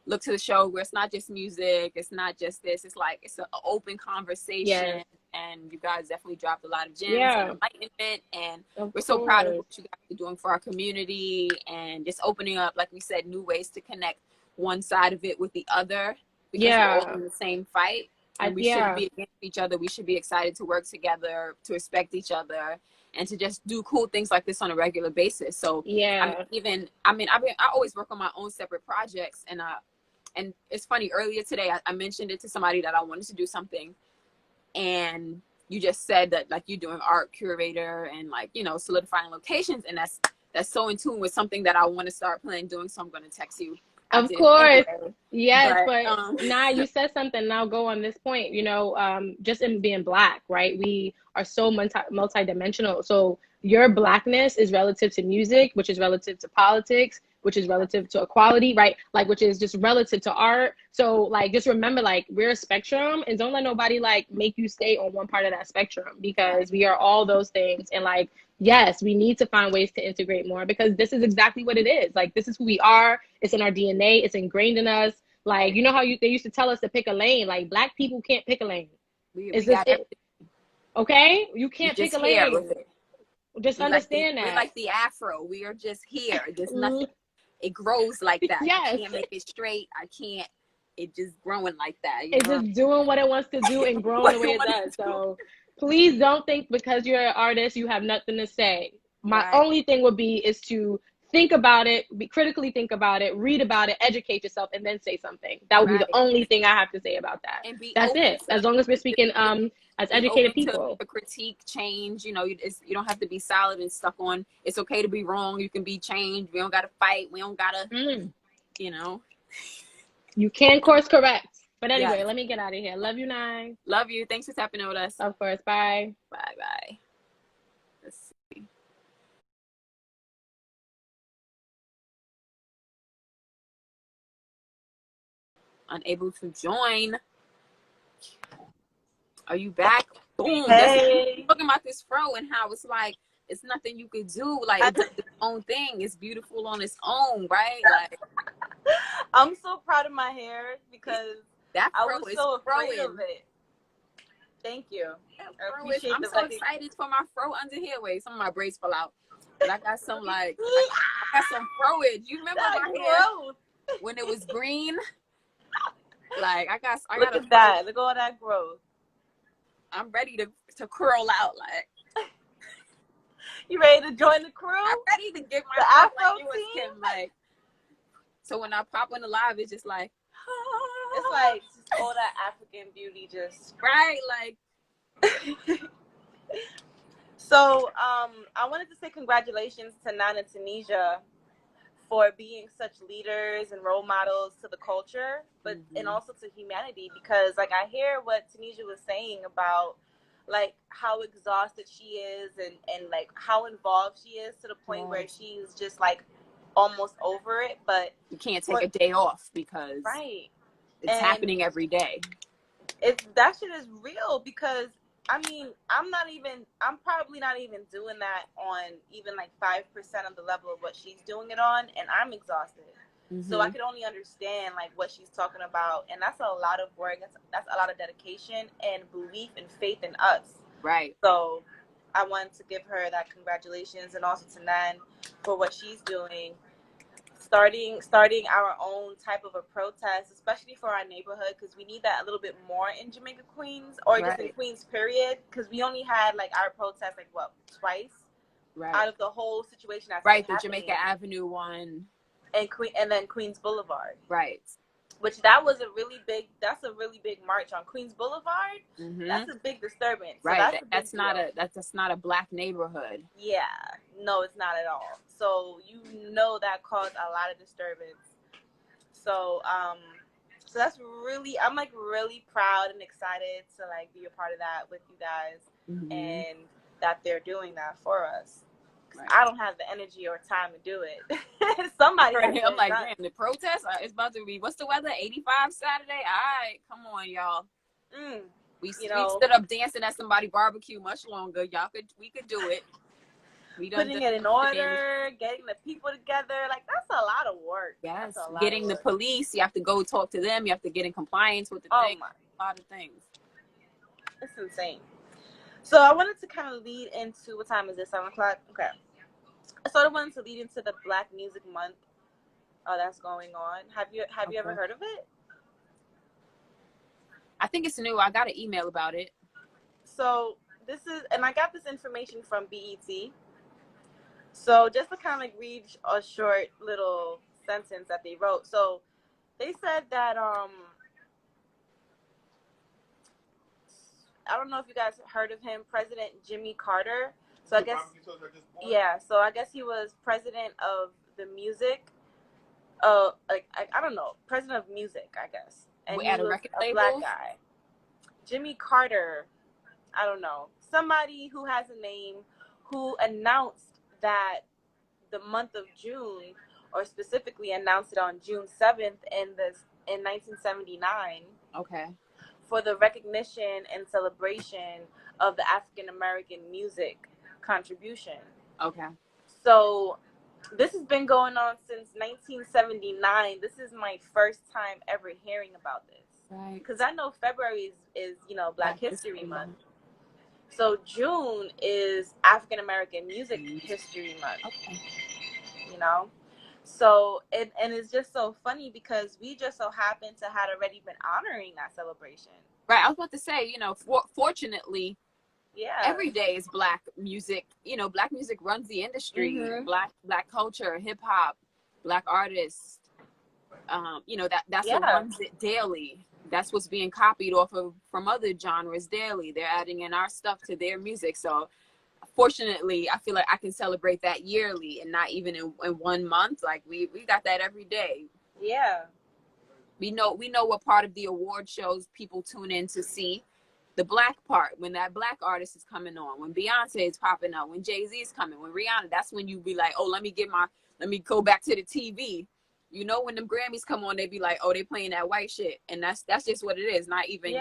Speaker 4: look to the show where it's not just music, it's not just this. It's like it's an open conversation,
Speaker 11: yes.
Speaker 4: And you guys definitely dropped a lot of gems and enlightenment. And we're so proud of what you guys are doing for our community and just opening up, like we said, new ways to connect one side of it with the other because we're all in the same fight. And we shouldn't be against each other. We should be excited to work together, to respect each other, and to just do cool things like this on a regular basis. So I always work on my own separate projects, and it's funny. Earlier today, I mentioned it to somebody that I wanted to do something, and you just said that like you're doing art curator and like, you know, solidifying locations, and that's so in tune with something that I want to start doing. So I'm going to text you.
Speaker 11: Of course. Yes, but nah, you said something, and I'll go on this point. You know, just in being Black, right? We are so multi-dimensional. So your Blackness is relative to music, which is relative to politics, which is relative to equality, right? Like, which is just relative to art. So like, just remember, like, we're a spectrum, and don't let nobody like make you stay on one part of that spectrum, because we are all those things. And like, yes, we need to find ways to integrate more, because this is exactly what it is. Like, this is who we are. It's in our DNA. It's ingrained in us. Like, you know how they used to tell us to pick a lane? Like, Black people can't pick a lane. Okay? You can't pick a lane. Just understand that.
Speaker 4: We're like the afro. We are just here. There's nothing. It grows like that.
Speaker 11: Yes.
Speaker 4: I can't make it straight. It just growing like that.
Speaker 11: It's just doing what it wants to do and growing the way it does. So please don't think because you're an artist, you have nothing to say. My only thing would be is to think about it, critically think about it, read about it, educate yourself, and then say something. That would be the only thing I have to say about that. That's it. As long as we're speaking as educated people.
Speaker 4: To critique, change, you know, you don't have to be solid and stuck on. It's okay to be wrong. You can be changed. We don't got to fight. We don't got to, you know.
Speaker 11: You can course correct. But anyway, let me get out of here. Love you, Nye.
Speaker 4: Love you. Thanks for tapping in with us.
Speaker 11: Of course. Bye.
Speaker 4: Bye. Let's see. Unable to join. Are you back? Boom.
Speaker 9: Hey.
Speaker 4: Talking about this fro and how it's like it's nothing you could do. Like, it's its own thing. It's beautiful on its own, right? Like,
Speaker 9: I'm so proud of my hair because
Speaker 4: that
Speaker 9: I
Speaker 4: fro
Speaker 9: was
Speaker 4: is
Speaker 9: so afraid
Speaker 4: growing.
Speaker 9: of it. Thank you.
Speaker 4: I'm so excited for my fro under here. Wait, some of my braids fell out. But I got some I got some froage. You remember my hair when it was green? Like
Speaker 9: Look at that. Look at all that growth.
Speaker 4: I'm ready to curl out. Like,
Speaker 9: You ready to join the crew?
Speaker 4: I'm ready to get my
Speaker 9: The
Speaker 4: pop
Speaker 9: Afro
Speaker 4: like it was
Speaker 9: team?
Speaker 4: Kim. Like, so when I pop on the live, it's just like,
Speaker 9: It's like just all that African beauty just
Speaker 4: right, like.
Speaker 9: So I wanted to say congratulations to Nana and Tunisia for being such leaders and role models to the culture, but and also to humanity, because like I hear what Tunisia was saying about like how exhausted she is and like how involved she is to the point where she's just like almost over it, but
Speaker 4: You can't take a day off because it's happening every day.
Speaker 9: That shit is real, because I mean, I'm probably not even doing that on even like 5% of the level of what she's doing it on, and I'm exhausted. So I could only understand like what she's talking about, and that's a lot of work. That's a lot of dedication and belief and faith in us.
Speaker 4: Right.
Speaker 9: So I wanted to give her that congratulations, and also to Nan for what she's doing. Starting our own type of a protest, especially for our neighborhood, because we need that a little bit more in Jamaica Queens, or just in Queens period, because we only had like our protest like what, twice out of the whole situation that's
Speaker 4: the Jamaica Avenue one
Speaker 9: and then Queens Boulevard, which that's a really big march on Queens Boulevard. That's a big disturbance, so that's
Speaker 4: not a black neighborhood.
Speaker 9: No, it's not at all. So that caused a lot of disturbance. So so that's really, I'm like really proud and excited to like be a part of that with you guys, and that they're doing that for us. I don't have the energy or time to do it. Somebody
Speaker 4: I'm like, damn, the protest, it's about to be, what's the weather, 85 Saturday? All right, come on, y'all. We stood up dancing at somebody's barbecue much longer. We could do it.
Speaker 9: Putting it in order, getting the people together, like that's a lot of work.
Speaker 4: Yes, getting the police, you have to go talk to them, you have to get in compliance with the thing. A lot of things.
Speaker 9: It's insane. So I wanted to kind of lead into, what time is it, 7 o'clock? Okay. I sort of wanted to lead into the Black Music Month that's going on. Have you ever heard of it?
Speaker 4: I think it's new. I got an email about it.
Speaker 9: So and I got this information from BET. So just to kind of like read a short little sentence that they wrote. So they said that I don't know if you guys heard of him, President Jimmy Carter. So I guess so I guess he was president of the music. Like I don't know, president of music, I guess. And he was a black guy. Jimmy Carter, I don't know, somebody who has a name, who announced that the month of June, or specifically announced it on June 7th in 1979.
Speaker 4: Okay.
Speaker 9: For the recognition and celebration of the African American music contribution. Okay. So this has been going on since 1979. This is my first time ever hearing about this. Right. Because I know February is Black History Month. So June is African American Music History Month. Okay. So and it's just so funny because we just so happen to had already been honoring that celebration.
Speaker 4: Right. I was about to say, fortunately, every day is Black music. Black music runs the industry. Black culture, hip hop, Black artists. That's what runs it daily. That's what's being copied off of from other genres daily. They're adding in our stuff to their music. So fortunately, I feel like I can celebrate that yearly and not even in 1 month. Like we got that every day.
Speaker 9: Yeah.
Speaker 4: We know what part of the award shows people tune in to see. The Black part, when that Black artist is coming on, when Beyonce is popping up, when Jay-Z is coming, when Rihanna, that's when you be like, oh, let me go back to the TV. When them Grammys come on, they be like, oh, they playing that white shit. And that's just what it is. Not even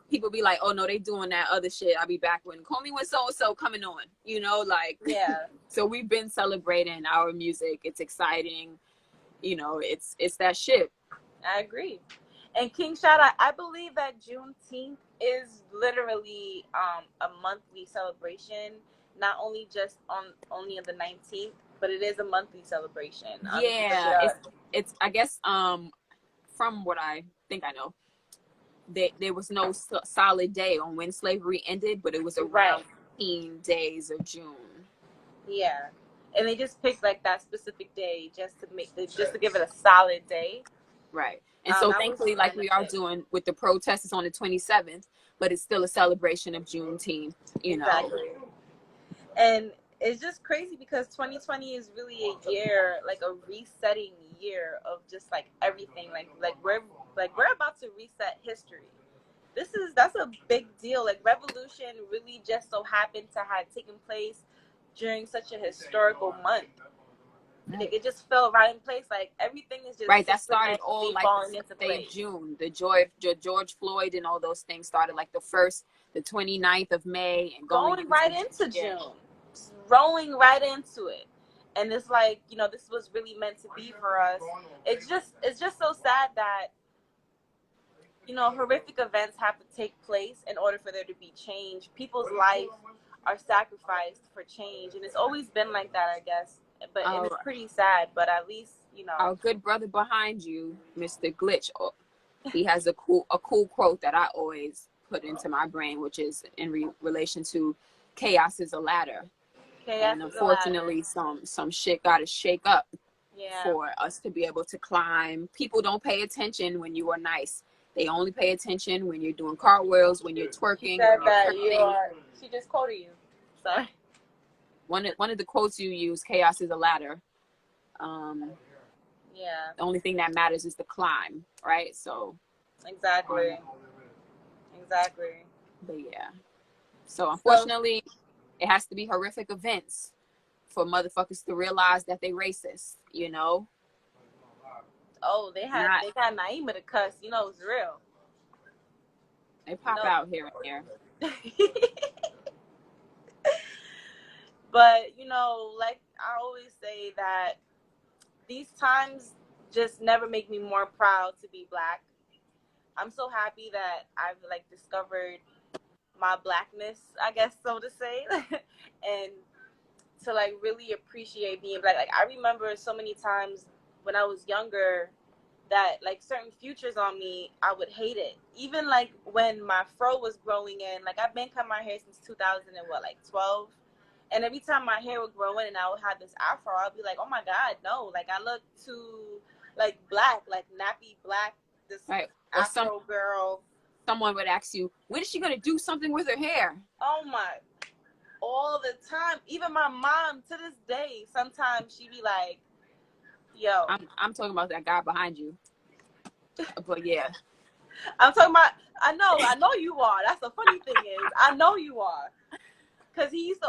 Speaker 4: people be like, oh, no, they doing that other shit. I'll be back when call me when so-and-so coming on, So we've been celebrating our music. It's exciting. It's that shit.
Speaker 9: I agree. And King Shada, I believe that Juneteenth is literally a monthly celebration, not only just on the 19th, but it is a monthly celebration.
Speaker 4: It's I guess from what I think I know, there was no solid day on when slavery ended, but it was around 15 days of June.
Speaker 9: Yeah, and they just picked like that specific day just to give it a solid day.
Speaker 4: Right. And so
Speaker 9: That was
Speaker 4: thankfully, like we are
Speaker 9: sick.
Speaker 4: doing with the protest, it's on the 27th, but it's still a celebration of Juneteenth, you know.
Speaker 9: Exactly. And it's just crazy because 2020 is really a year, like a resetting year of just like everything. Like we're about to reset history. That's a big deal. Like revolution really just so happened to have taken place during such a historical month. Like, it just fell right in place. Like everything is just
Speaker 4: right. That started all like
Speaker 9: falling
Speaker 4: the
Speaker 9: into
Speaker 4: day
Speaker 9: place.
Speaker 4: of June. The George Floyd and all those things started like the 29th of May and
Speaker 9: going right into June, rolling right into it. And it's like, you know, this was really meant to be for us. It's just so sad that, you know, horrific events have to take place in order for there to be change. People's life are sacrificed for change, and it's always been like that, I guess. But and it's pretty sad. But at least, you know,
Speaker 4: our good brother behind you, Mr. Glitch, he has a cool quote that I always put into my brain, which is in relation to chaos is a ladder. And unfortunately, some shit got to shake up for us to be able to climb. People don't pay attention when you are nice. They only pay attention when you're doing cartwheels, when you're twerking.
Speaker 9: She just quoted you. Sorry.
Speaker 4: One of the quotes you use, chaos is a ladder. The only thing that matters is the climb, right? So
Speaker 9: exactly.
Speaker 4: But yeah. So unfortunately, it has to be horrific events for motherfuckers to realize that they racist, you know?
Speaker 9: Oh, they got Nyemiah to cuss, you know, it's real.
Speaker 4: They pop out here and there.
Speaker 9: But, you know, like I always say that these times just never make me more proud to be Black. I'm so happy that I've like discovered my Blackness, I guess, so to say, and to like really appreciate being Black. Like I remember so many times when I was younger that like certain futures on me, I would hate it. Even like when my fro was growing in, like I've been cutting my hair since 2012. And every time my hair would grow in and I would have this afro, I'd be like, oh my God, no. Like I look too like Black, like nappy Black, this afro girl.
Speaker 4: Someone would ask you, when is she going to do something with her hair?
Speaker 9: Oh my, all the time. Even my mom to this day, sometimes she be like, yo.
Speaker 4: I'm talking about that guy behind you. But yeah.
Speaker 9: I'm talking about, I know you are. That's the funny thing is, I know you are. Cause he used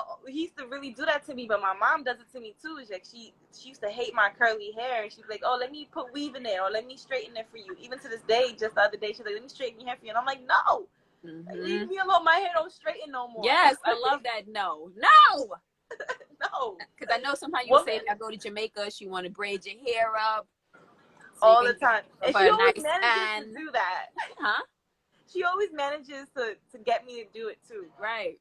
Speaker 9: to really do that to me, but my mom does it to me too. It's like she used to hate my curly hair, and she'd be like, "Oh, let me put weave in there, or let me straighten it for you." Even to this day, just the other day, she's like, "Let me straighten your hair for you," and I'm like, "No, leave me alone. My hair don't straighten no more."
Speaker 4: Yes, I love that. No.
Speaker 9: No.
Speaker 4: Because I know sometimes you say, "I go to Jamaica, she want to braid your hair up."
Speaker 9: So all the time, and she always manages to do that.
Speaker 4: Huh?
Speaker 9: She always manages to get me to do it too.
Speaker 4: Right.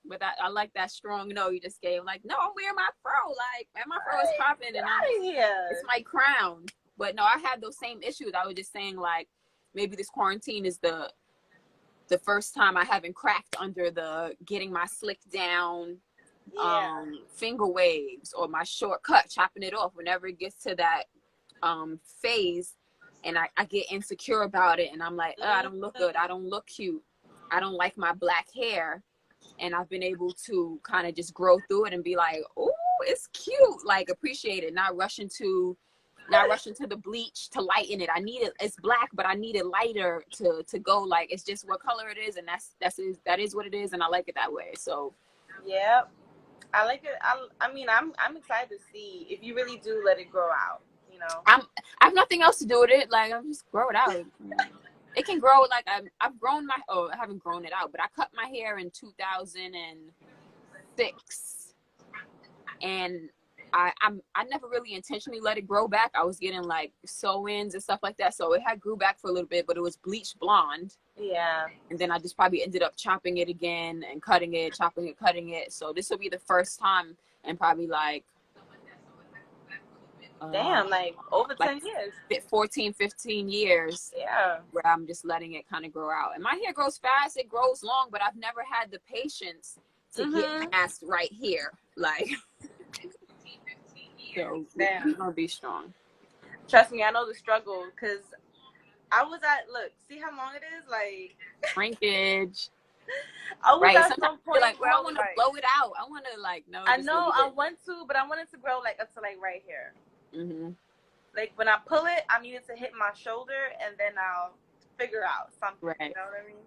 Speaker 4: But I like that strong no you just gave. Like, no, I'm wearing my fro. Like, man, my fro is popping, and it's my crown. But no, I had those same issues. I was just saying, like, maybe this quarantine is the first time I haven't cracked under the getting my slick down, finger waves or my short cut, chopping it off. Whenever it gets to that phase, and I get insecure about it, and I'm like, I don't look good. I don't look cute. I don't like my Black hair. And I've been able to kind of just grow through it and be like, oh, it's cute. Like, appreciate it. Not rushing to the bleach to lighten it. I need it. It's Black, but I need it lighter to go. Like, it's just what color it is, and that is what it is, and I like it that way. So,
Speaker 9: yeah, I like it. I mean, I'm excited to see if you really do let it grow out. You know,
Speaker 4: I have nothing else to do with it. Like, I'm just grow it out. It can grow, like I've grown I haven't grown it out, but I cut my hair in 2006, and I never really intentionally let it grow back. I was getting like sew-ins and stuff like that, so it had grew back for a little bit, but it was bleached blonde.
Speaker 9: Yeah. And
Speaker 4: then I just probably ended up chopping it again and cutting it, chopping it, cutting it. So this will be the first time in probably like
Speaker 9: like over 10 years,
Speaker 4: 14, 15 years, where I'm just letting it kind of grow out. And my hair grows fast, it grows long, but I've never had the patience to get past right here. Like, So we're gonna be strong.
Speaker 9: Trust me, I know the struggle because I was at, look, see how long it is? Like,
Speaker 4: shrinkage.
Speaker 9: I was
Speaker 4: Right.
Speaker 9: at
Speaker 4: Sometimes
Speaker 9: some
Speaker 4: I feel
Speaker 9: point
Speaker 4: like,
Speaker 9: where
Speaker 4: I
Speaker 9: I was
Speaker 4: want to
Speaker 9: like,
Speaker 4: blow it out. I want to like, no.
Speaker 9: I
Speaker 4: just
Speaker 9: know
Speaker 4: leave
Speaker 9: I
Speaker 4: it.
Speaker 9: want to, but I wanted to grow like up to like right here.
Speaker 4: Mm-hmm.
Speaker 9: Like when I pull it, I needed to hit my shoulder, and then I'll figure out something.
Speaker 4: Right.
Speaker 9: You know what I mean?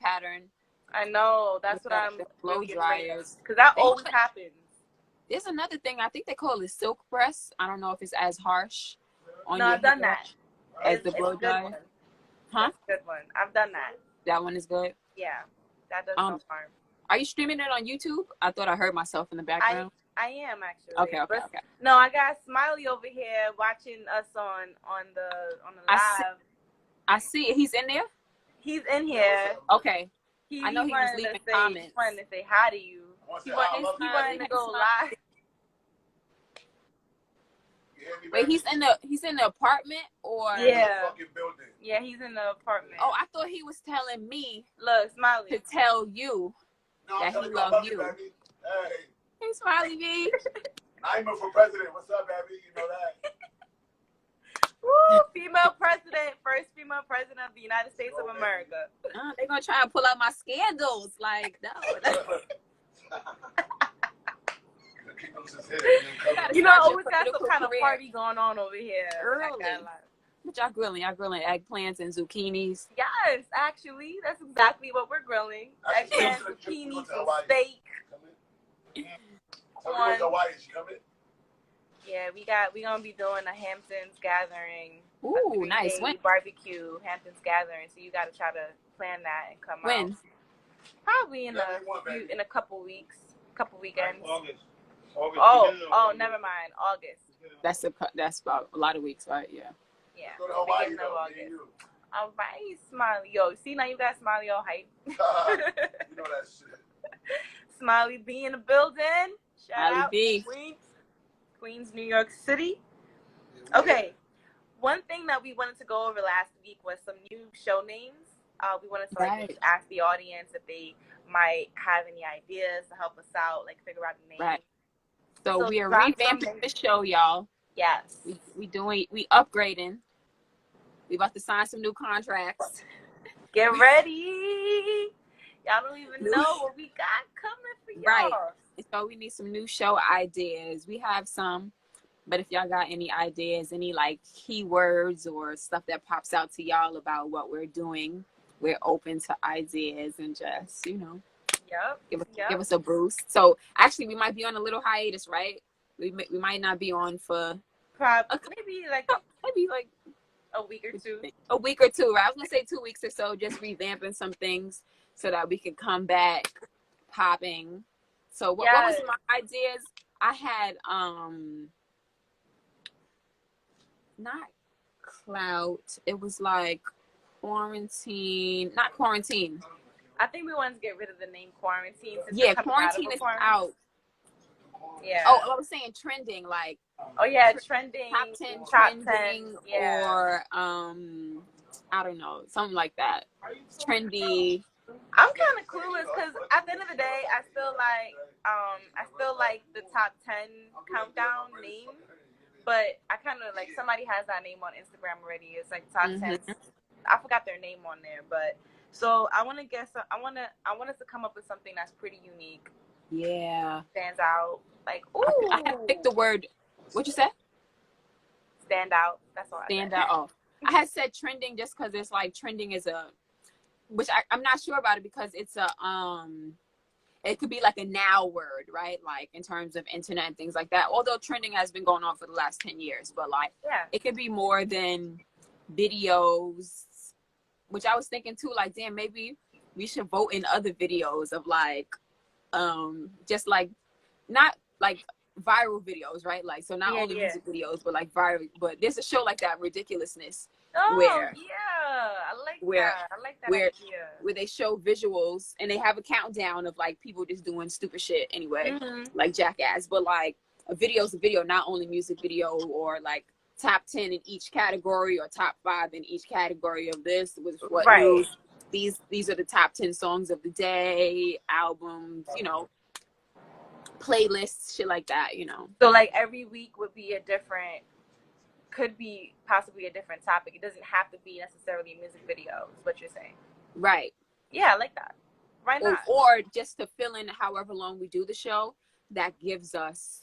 Speaker 4: Pattern.
Speaker 9: I know. That's what I'm
Speaker 4: The blow
Speaker 9: really afraid of.
Speaker 4: dryers.
Speaker 9: Because that
Speaker 4: They
Speaker 9: always
Speaker 4: put-
Speaker 9: happens.
Speaker 4: There's another thing. I think they call it silk press. I don't know if it's as harsh on
Speaker 9: No,
Speaker 4: your
Speaker 9: I've done
Speaker 4: hair
Speaker 9: that.
Speaker 4: as the
Speaker 9: It's
Speaker 4: blow
Speaker 9: a good
Speaker 4: dryer.
Speaker 9: one.
Speaker 4: Huh?
Speaker 9: That's a good one. I've done that.
Speaker 4: That one is good.
Speaker 9: Yeah. That does no harm.
Speaker 4: Are you streaming it on YouTube? I thought I heard myself in the background.
Speaker 9: I am actually.
Speaker 4: Okay.
Speaker 9: No, I got Smiley over here watching us on the live.
Speaker 4: I see it. He's in there?
Speaker 9: He's in here.
Speaker 4: Okay.
Speaker 9: He
Speaker 4: I know he was leaving comments.
Speaker 9: He wanted to say hi to you. He wanted to go live.
Speaker 4: Wait, he's in the apartment or
Speaker 9: Yeah. Yeah, he's in the apartment.
Speaker 4: Oh, I thought he was telling me
Speaker 9: look, Smiley,
Speaker 4: to tell you that he loved you.
Speaker 12: Baby.
Speaker 4: Hey, Smiley B.
Speaker 12: Nyemiah for president. What's up, baby? You know that.
Speaker 9: Woo, female president, first female president of the United States of America.
Speaker 4: They're gonna try and pull out my scandals. Like, no.
Speaker 9: You know, always got some kind of party going on over here.
Speaker 4: Early. What y'all grilling? Y'all grilling eggplants and zucchinis?
Speaker 9: Yes, actually, that's exactly what we're grilling. Eggplants, zucchinis, steak. Yeah, we gonna be doing a Hamptons gathering.
Speaker 4: Ooh, nice. When?
Speaker 9: Barbecue, Hamptons gathering. So you gotta try to plan that and come out.
Speaker 4: When?
Speaker 9: Probably in a couple weeks, couple weekends.
Speaker 12: August.
Speaker 9: Oh, never mind. August.
Speaker 4: That's about a lot of weeks, right? Yeah.
Speaker 9: Yeah. Beginning of August. All right, Smiley. Yo, see now you got Smiley all hype.
Speaker 12: You know that shit.
Speaker 9: Smiley B in the building. Shout out
Speaker 4: B.
Speaker 9: Queens, New York City. Okay. One thing that we wanted to go over last week was some new show names. We wanted to ask the audience if they might have any ideas to help us out, like figure out the name.
Speaker 4: Right. So we are revamping the show, y'all.
Speaker 9: Yes.
Speaker 4: We upgrading. We about to sign some new contracts.
Speaker 9: Get ready. Y'all don't even know what we got coming for y'all.
Speaker 4: Right. So we need some new show ideas. We have some, but if y'all got any ideas, any like keywords or stuff that pops out to y'all about what we're doing, we're open to ideas and just, give us a boost. So actually, we might be on a little hiatus, right? We might not be on for
Speaker 9: maybe like a week or two.
Speaker 4: A week or two. Right? I was gonna say 2 weeks or so, just revamping some things so that we can come back popping. So what was my ideas? I had not clout. It was like quarantine. Not quarantine.
Speaker 9: I think we wanted to get rid of the name quarantine.
Speaker 4: Yeah, quarantine is out.
Speaker 9: Yeah.
Speaker 4: Oh, I was saying trending, like.
Speaker 9: Oh yeah, trending.
Speaker 4: Top 10 trending, or I don't know, something like that. Trendy.
Speaker 9: I'm kind of clueless because at the end of the day, I feel like the top 10 countdown name, but I kind of like somebody has that name on Instagram already. It's like top 10. I forgot their name on there, but so I want us to come up with something that's pretty unique.
Speaker 4: Yeah.
Speaker 9: Stands out. Like
Speaker 4: I had to pick the word. What you said?
Speaker 9: Stand out. That's all.
Speaker 4: Stand out. Oh, I had said trending just because it's like trending is which I'm not sure about it because it's it could be like a now word, right? Like in terms of internet and things like that. Although trending has been going on for the last 10 years, but like it could be more than videos, which I was thinking too, like, damn, maybe we should vote in other videos of like, just like, not like viral videos, right? Like, so not only music videos, but like viral, but there's a show like that, Ridiculousness, where
Speaker 9: I like that idea.
Speaker 4: Where they show visuals and they have a countdown of like people just doing stupid shit anyway, like Jackass, but like a video's a video, not only music video or like top 10 in each category or top 5 in each category of this was what news. these are the top 10 songs of the day, albums, you know, playlists, shit like that, you know.
Speaker 9: So like every week would be a different, could be possibly a different topic. It doesn't have to be necessarily a music video, is what you're saying.
Speaker 4: Right.
Speaker 9: Yeah, I like that. Why not?
Speaker 4: Or just to fill in however long we do the show, that gives us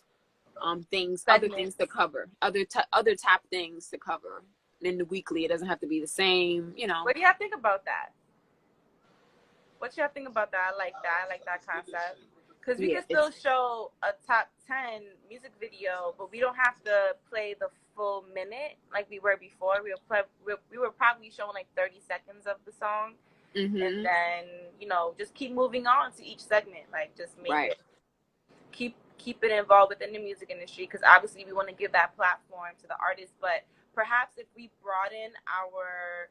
Speaker 4: other things to cover, other top things to cover in the weekly. It doesn't have to be the same, you know.
Speaker 9: What do y'all think about that? What y'all think about that? I like that concept. Because we can still show a top 10 music video, but we don't have to play the full minute like we were before. We were probably showing like 30 seconds of the song.
Speaker 4: Mm-hmm.
Speaker 9: And then, you know, just keep moving on to each segment. Like, just make it, keep it involved within the music industry, because obviously we want to give that platform to the artists. But perhaps if we broaden our,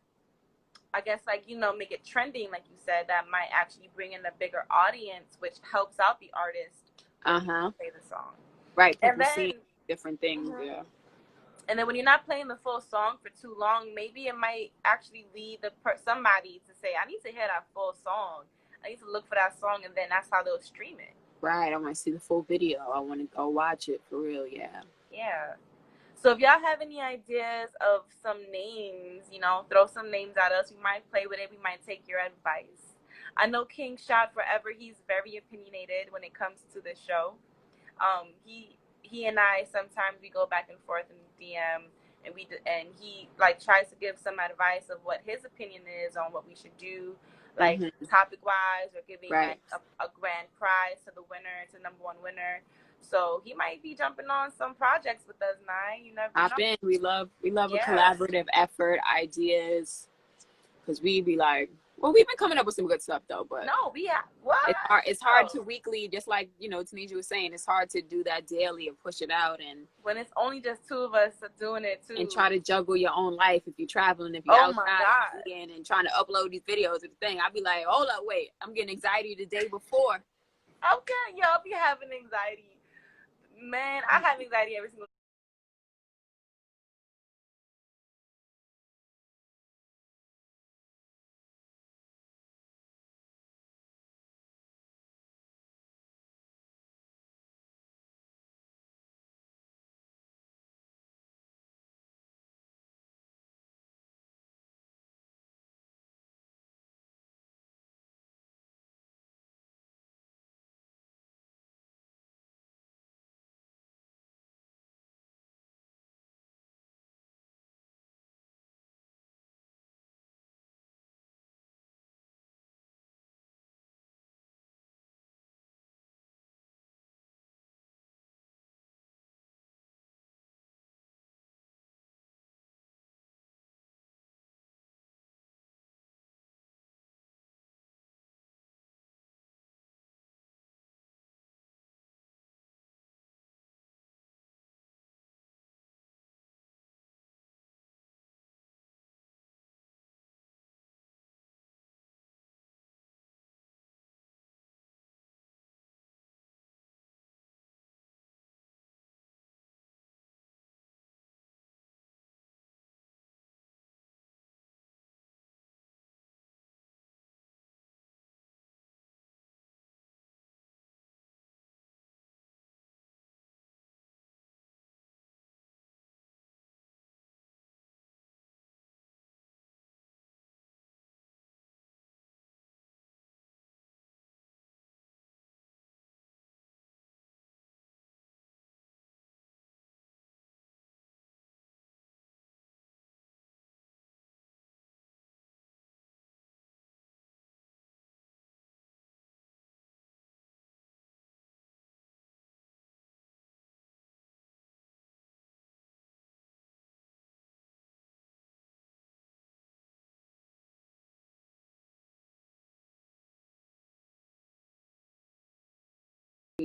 Speaker 9: I guess, like, you know, make it trending, like you said, that might actually bring in a bigger audience, which helps out the artist play the song.
Speaker 4: Right. People
Speaker 9: And then
Speaker 4: see different things. Yeah.
Speaker 9: And then when you're not playing the full song for too long, maybe it might actually lead somebody to say, I need to hear that full song. I need to look for that song, and then that's how they'll stream it.
Speaker 4: Right. I want to see the full video. I want to go watch it for real. Yeah.
Speaker 9: Yeah. So if y'all have any ideas of some names, you know, throw some names at us. We might play with it. We might take your advice. I know King Shot Forever. He's very opinionated when it comes to the show. He and I, sometimes we go back and forth in DM, and he like tries to give some advice of what his opinion is on what we should do, like topic wise, or giving like a grand prize to the winner, to #1 winner. So he might be jumping on some projects with us, Nye. You never know.
Speaker 4: Hop in. We love a collaborative effort, ideas, because we be like, well, we've been coming up with some good stuff though, but
Speaker 9: no, what?
Speaker 4: It's hard to weekly, just like, you know, Tanisha was saying, it's hard to do that daily and push it out, and
Speaker 9: when it's only just two of us doing it too,
Speaker 4: and try to juggle your own life if you're traveling, if you're outside and trying to upload these videos of the thing. I'd be like, hold up, wait, I'm getting anxiety the day before.
Speaker 9: Okay, y'all be having anxiety. Man, I have anxiety every single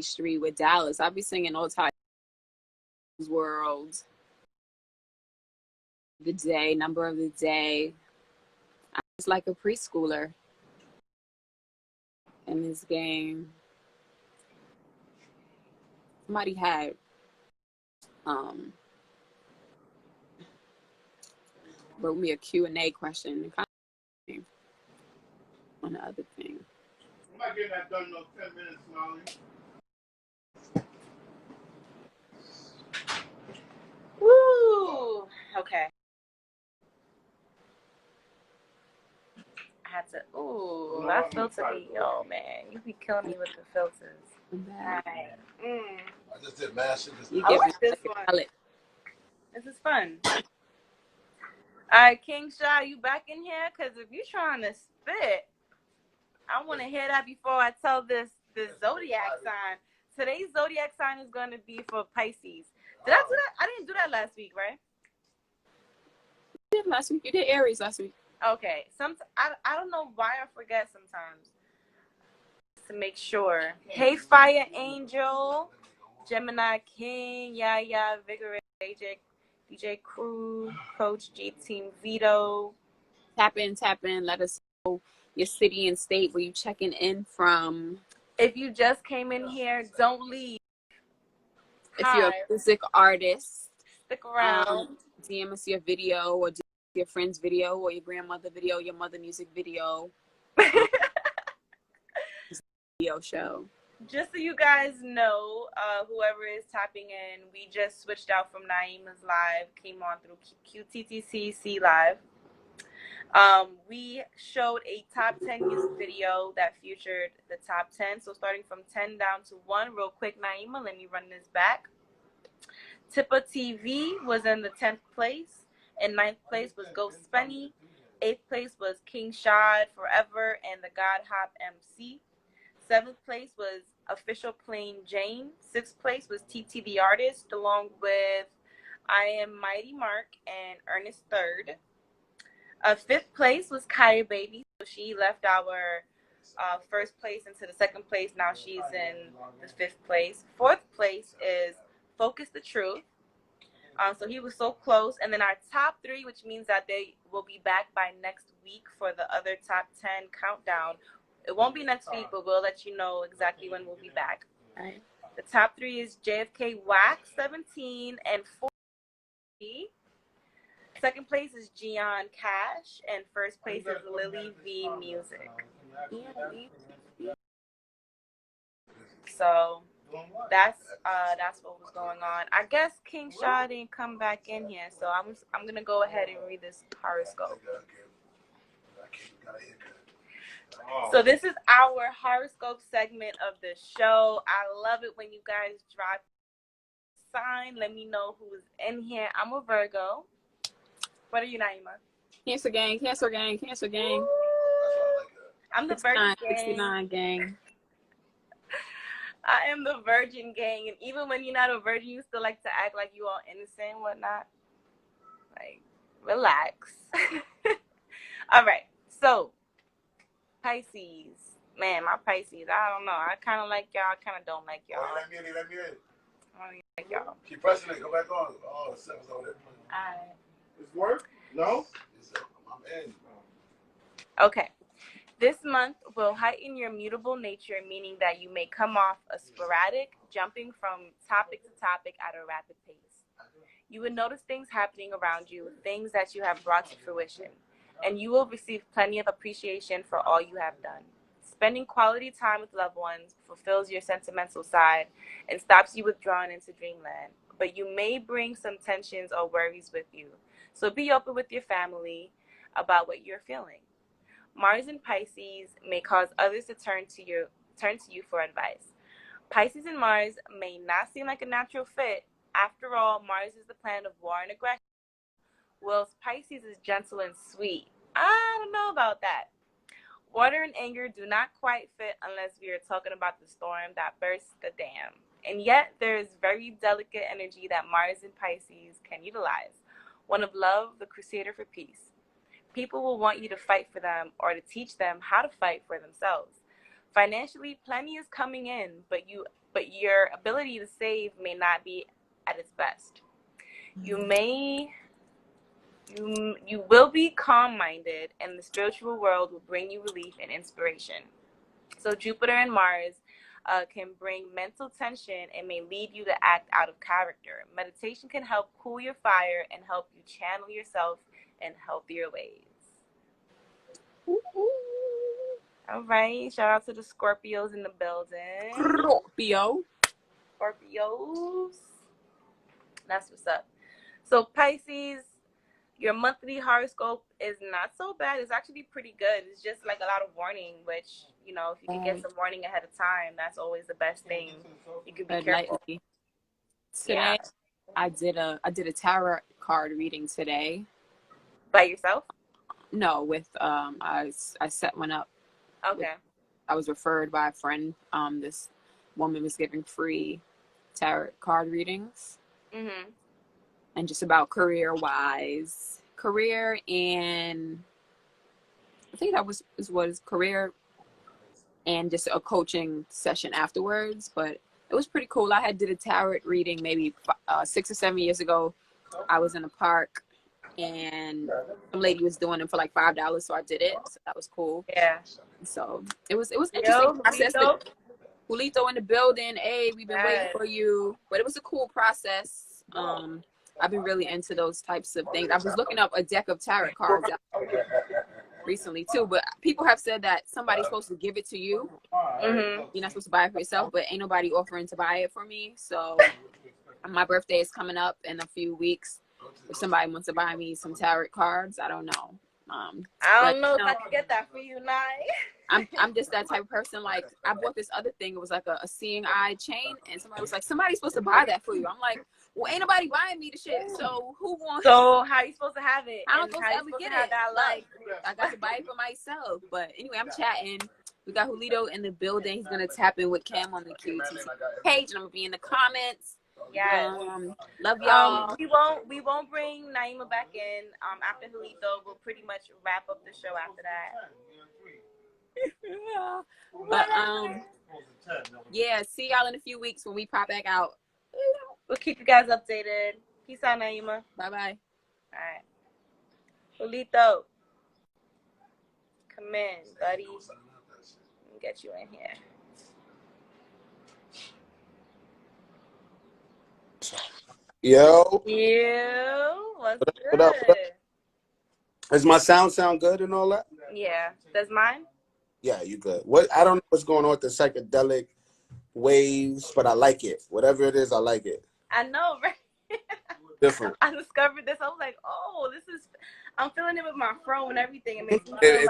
Speaker 4: street with Dallas. I'll be singing all types of worlds. The day, number of the day. I'm just like a preschooler in this game. Somebody had wrote me a Q&A question. on the other thing.
Speaker 12: I'm not getting that done in those 10 minutes, Molly.
Speaker 9: Woo! Okay. I had to. Ooh, that filter be. Oh man, you be killing me with the filters. Alright.
Speaker 12: I just did mad shit.
Speaker 4: You
Speaker 9: I
Speaker 4: give
Speaker 9: like
Speaker 4: it
Speaker 9: this
Speaker 4: like
Speaker 9: one.
Speaker 4: a palette.
Speaker 9: This is fun. Alright, King Shy, you back in here? Cause if you trying to spit, I want to hear that before I tell this zodiac sign. Today's zodiac sign is going to be for Pisces. Did I do that? I didn't do that last week, right?
Speaker 4: You did last week. You did Aries last week.
Speaker 9: Okay. I don't know why I forget sometimes. To make sure. Hey, Fire Angel, Gemini King, Yaya, Vigorous, DJ Crew, Coach G Team Vito.
Speaker 4: Tap in. Let us know your city and state where you checking in from.
Speaker 9: If you just came in here, don't leave.
Speaker 4: If you're a music artist,
Speaker 9: stick around.
Speaker 4: DM us your video, or your friend's video, or your grandmother video, your mother music video. Video show.
Speaker 9: Just so you guys know, whoever is tapping in, we just switched out from Nyemiah's live, came on through QTTCCLIVE. We showed a top 10 music video that featured the top 10. So starting from 10 down to 1, real quick, Nyemiah, let me run this back. Tippa TV was in the 10th place. In 9th place was Ghost Spenny. 8th place was King Shad Forever and the God Hop MC. 7th place was Official Plain Jane. 6th place was TT the Artist, along with I Am Mighty Mark and Ernest 3rd. 5th place was Kyrie Baby. So she left our first place into the 2nd place. Now she's in the 5th place. 4th place is Focus the Truth. So he was so close. And then our top 3, which means that they will be back by next week for the other top 10 countdown. It won't be next week, but we'll let you know exactly when we'll be back.
Speaker 4: All right.
Speaker 9: The top 3 is JFK Wax 17 and 40. 2nd place is Gian Cash, and 1st place is Lily V Music. So that's what was going on. I guess King Shaw didn't come back in here, so I'm gonna go ahead and read this horoscope. So this is our horoscope segment of the show. I love it when you guys drop sign. Let me know who's in here. I'm a Virgo. What are you, Nyemiah?
Speaker 4: Cancer gang. Ooh.
Speaker 9: I'm the Virgin gang.
Speaker 4: 69 gang.
Speaker 9: I am the Virgin gang, and even when you're not a virgin, you still like to act like you all innocent and whatnot. Like, relax. All right, so Pisces. Man, my Pisces, I don't know. I kind of like y'all. I kind of don't like y'all.
Speaker 12: Let me in.
Speaker 9: I don't even like y'all.
Speaker 12: Keep pressing it. Go back on. Oh, the 7's over there.
Speaker 9: All right.
Speaker 12: It's work? No? I'm in.
Speaker 9: Okay. This month will heighten your mutable nature, meaning that you may come off a sporadic, jumping from topic to topic at a rapid pace. You will notice things happening around you, things that you have brought to fruition, and you will receive plenty of appreciation for all you have done. Spending quality time with loved ones fulfills your sentimental side and stops you withdrawing into dreamland, but you may bring some tensions or worries with you. So be open with your family about what you're feeling. Mars in Pisces may cause others to turn to you for advice. Pisces and Mars may not seem like a natural fit. After all, Mars is the planet of war and aggression, whilst Pisces is gentle and sweet. I don't know about that. Water and anger do not quite fit unless we are talking about the storm that bursts the dam. And yet, there is very delicate energy that Mars in Pisces can utilize. One of love, the crusader for peace. People will want you to fight for them or to teach them how to fight for themselves. Financially, plenty is coming in, but your ability to save may not be at its best. You will be calm-minded, and the spiritual world will bring you relief and inspiration. So Jupiter and Mars can bring mental tension and may lead you to act out of character. Meditation can help cool your fire and help you channel yourself in healthier ways. All right. Shout out to the Scorpios in the building.
Speaker 4: Scorpio.
Speaker 9: Scorpios. That's what's up. So Pisces, your monthly horoscope is not so bad. It's actually pretty good. It's just like a lot of warning, which, you know, if you can get some warning ahead of time, that's always the best thing. You can be careful.
Speaker 4: Today, yeah. I did a tarot card reading today.
Speaker 9: By yourself?
Speaker 4: No, with I set one up.
Speaker 9: Okay.
Speaker 4: I was referred by a friend. This woman was giving free tarot card readings.
Speaker 9: Mm-hmm.
Speaker 4: And just about career and I think that was career and just a coaching session afterwards. But it was pretty cool. I did a tarot reading maybe 6 or 7 years ago. I was in a park and some lady was doing it for like $5, so I did it. So that was cool.
Speaker 9: Yeah.
Speaker 4: So it was interesting process. Julito in the building. Hey, we've been waiting for you. But it was a cool process. I've been really into those types of things. I was looking up a deck of tarot cards recently too, but people have said that somebody's supposed to give it to you. Mm-hmm. You're not supposed to buy it for yourself, but ain't nobody offering to buy it for me. So my birthday is coming up in a few weeks. If somebody wants to buy me some tarot cards, I don't know.
Speaker 9: I don't know if I can get that for you, Nye.
Speaker 4: I'm just that type of person. Like, I bought this other thing. It was like a seeing eye chain, and somebody was like, somebody's supposed to buy that for you. I'm like, well, ain't nobody buying me the shit. So who wants?
Speaker 9: So how you supposed to have it?
Speaker 4: I don't supposed to ever get it. Like, I got to buy it for myself. But anyway, I'm chatting. We got Julito in the building. He's gonna tap in with Cam on the QTTCLIVE page, and I'm gonna be in the comments.
Speaker 9: Yeah.
Speaker 4: Love y'all.
Speaker 9: We won't bring Nyemiah back in. After Julito, we'll pretty much wrap up the show after that.
Speaker 4: But yeah, see y'all in a few weeks when we pop back out.
Speaker 9: We'll keep you guys updated. Peace out, Nyemiah.
Speaker 4: Bye bye.
Speaker 9: All right. Julito, come in, buddy. Let me get you in here.
Speaker 13: Yo.
Speaker 9: What's good?
Speaker 13: What up? Does my sound good and all that?
Speaker 9: Yeah. Does mine?
Speaker 13: Yeah, you good. I don't know what's going on with the psychedelic waves, but I like it. Whatever it is, I like it.
Speaker 9: I know, right?
Speaker 13: Different.
Speaker 9: I discovered this. I was like, oh, I'm feeling it with my fro and everything. It makes me feel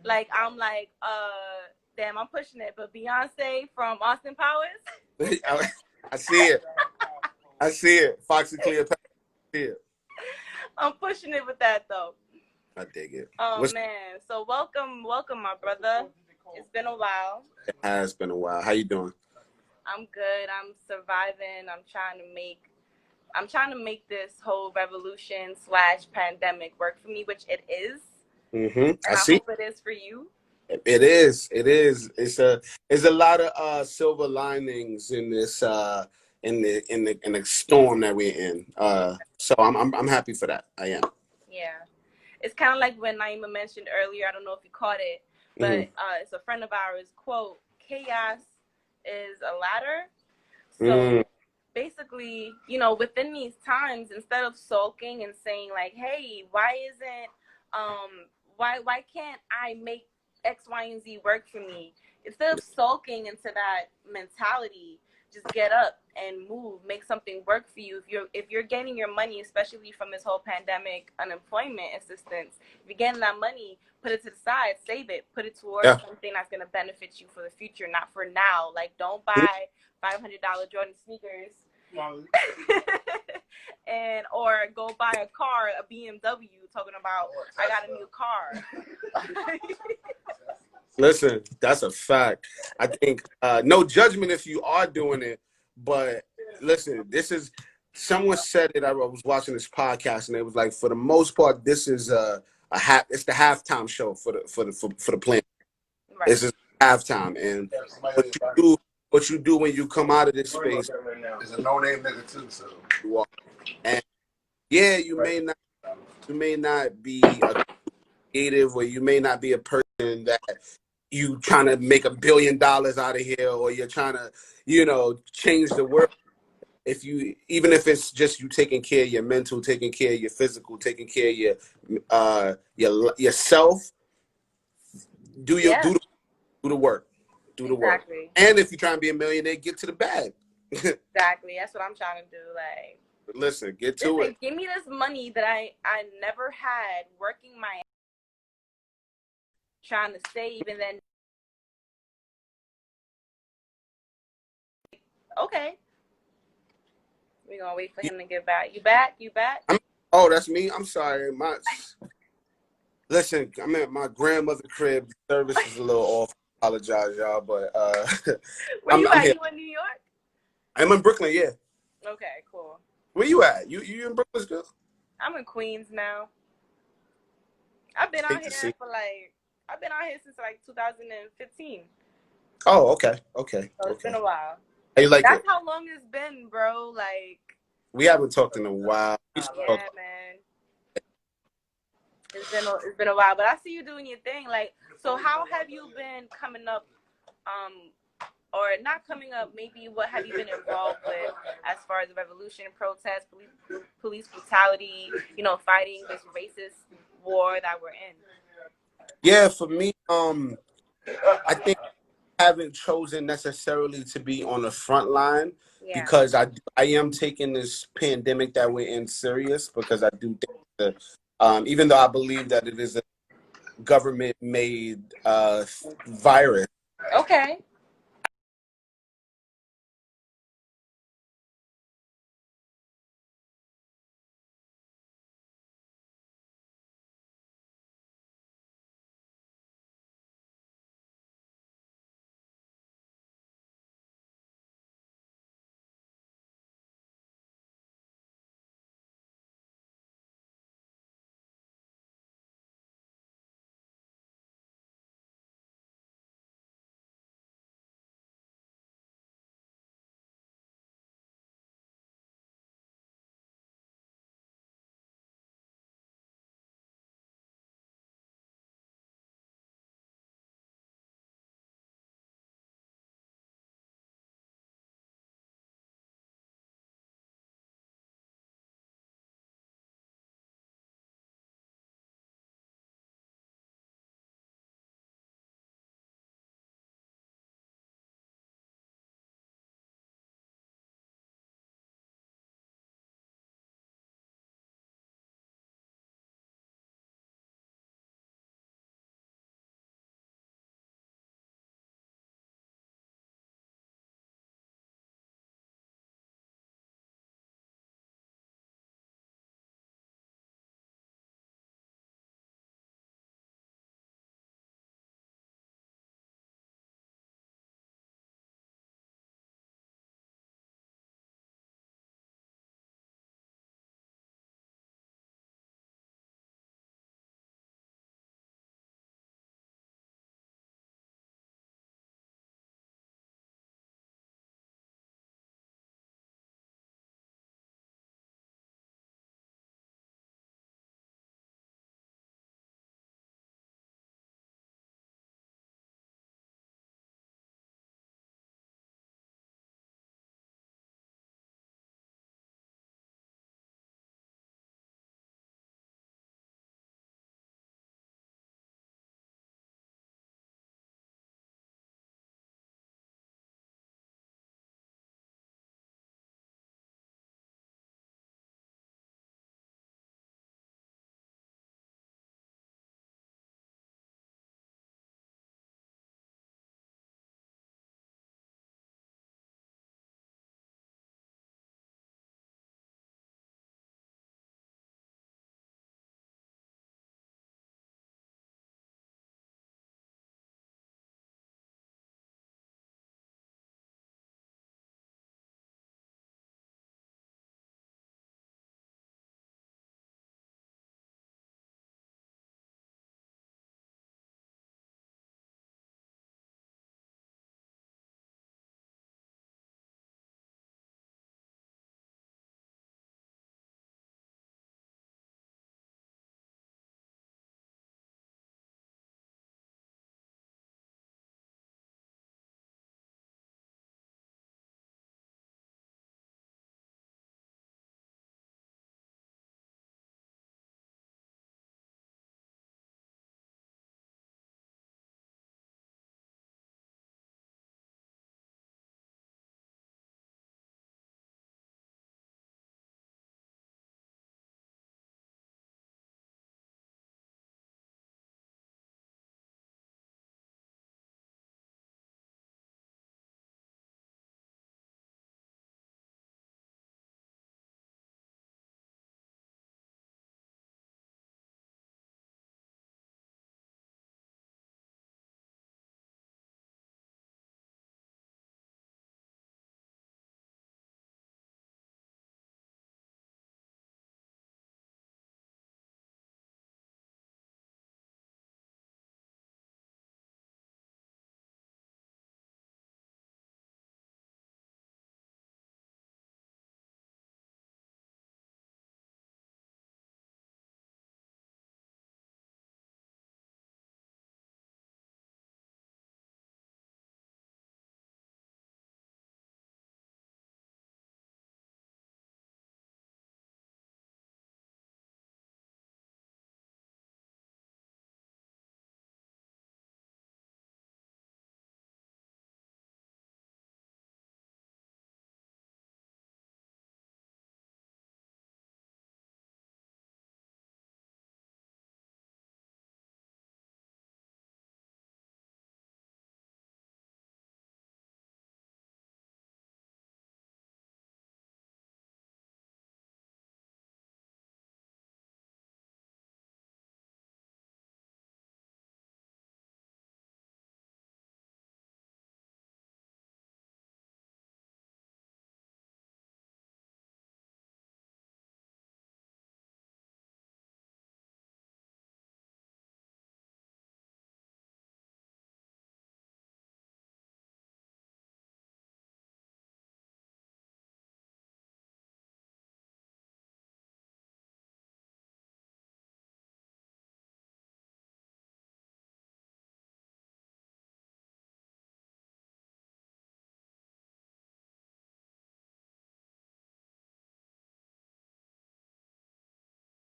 Speaker 9: like I'm like, damn, I'm pushing it. But Beyonce from Austin Powers.
Speaker 13: I see it. I see it. Foxy Cleopatra. I see it.
Speaker 9: I'm pushing it with that though.
Speaker 13: I dig it.
Speaker 9: Oh man. So welcome, my brother. It's been a while.
Speaker 13: It has been a while. How you doing?
Speaker 9: I'm good. I'm surviving. I'm trying to make this whole revolution / pandemic work for me, which it is.
Speaker 13: Mm-hmm.
Speaker 9: I hope it is for you.
Speaker 13: It is. It's a lot of silver linings in this in the storm that we're in. So I'm happy for that. I am.
Speaker 9: Yeah. It's kind of like when Nyemiah mentioned earlier, I don't know if you caught it, but it's a friend of ours, quote, chaos is a ladder. So basically, you know, within these times, instead of sulking and saying like, hey, why can't I make X, Y, and Z work for me? Instead of sulking into that mentality, just get up and move, make something work for you. If you're getting your money, especially from this whole pandemic unemployment assistance, if you're getting that money, put it to the side, save it, put it towards something that's going to benefit you for the future, not for now. Like, don't buy $500 Jordan sneakers or go buy a car, a BMW, talking about I got a new car.
Speaker 13: Listen, that's a fact. I think no judgment if you are doing it, but listen, someone said it. I was watching this podcast and it was like, for the most part, this is it's the halftime show for the planet. Right. This is halftime, and what you do when you come out of this space
Speaker 12: is a no-name nigga too. So
Speaker 13: and yeah, you may not be a creative, or you may not be a person that you trying to make $1 billion out of here, or you're trying to, change the world. Even if it's just you taking care of your mental, taking care of your physical, taking care of your yourself, Do your
Speaker 9: Yeah,
Speaker 13: do the work. Do the work.
Speaker 9: exactly.
Speaker 13: And if you're trying to be a millionaire, get to the bag.
Speaker 9: Exactly. That's what I'm trying to do. Like,
Speaker 13: Listen, get to it.
Speaker 9: give me this money that I never had working my trying to save, and then okay, we're gonna wait for him to get back. You back? You back?
Speaker 13: Oh, that's me. I'm sorry. Listen, I'm at my grandmother's crib. The service is a little off. I apologize, y'all, but
Speaker 9: Where you
Speaker 13: I'm
Speaker 9: at?
Speaker 13: here.
Speaker 9: You in New York?
Speaker 13: I'm in Brooklyn. Yeah.
Speaker 9: Okay, cool.
Speaker 13: Where you at? You in Brooklyn still?
Speaker 9: I'm in Queens now. I've been out
Speaker 13: Hate to
Speaker 9: here
Speaker 13: see.
Speaker 9: I've been out here since like 2015.
Speaker 13: Oh, okay, okay,
Speaker 9: So it's been
Speaker 13: okay.
Speaker 9: a while.
Speaker 13: How you like
Speaker 9: That's
Speaker 13: it?
Speaker 9: how long it's been, bro. Like,
Speaker 13: We haven't talked in a while. We should
Speaker 9: yeah,
Speaker 13: talk.
Speaker 9: man. It's been a while, but I see you doing your thing. Like, so how have you been coming up, or not coming up? Maybe what have you been involved with as far as the revolution, protests, police brutality? You know, fighting this racist war that we're in.
Speaker 13: Yeah, for me, I think I haven't chosen necessarily to be on the front line
Speaker 9: Yeah.
Speaker 13: because I am taking this pandemic that we're in serious because I do think that even though I believe that it is a government-made virus.
Speaker 9: Okay.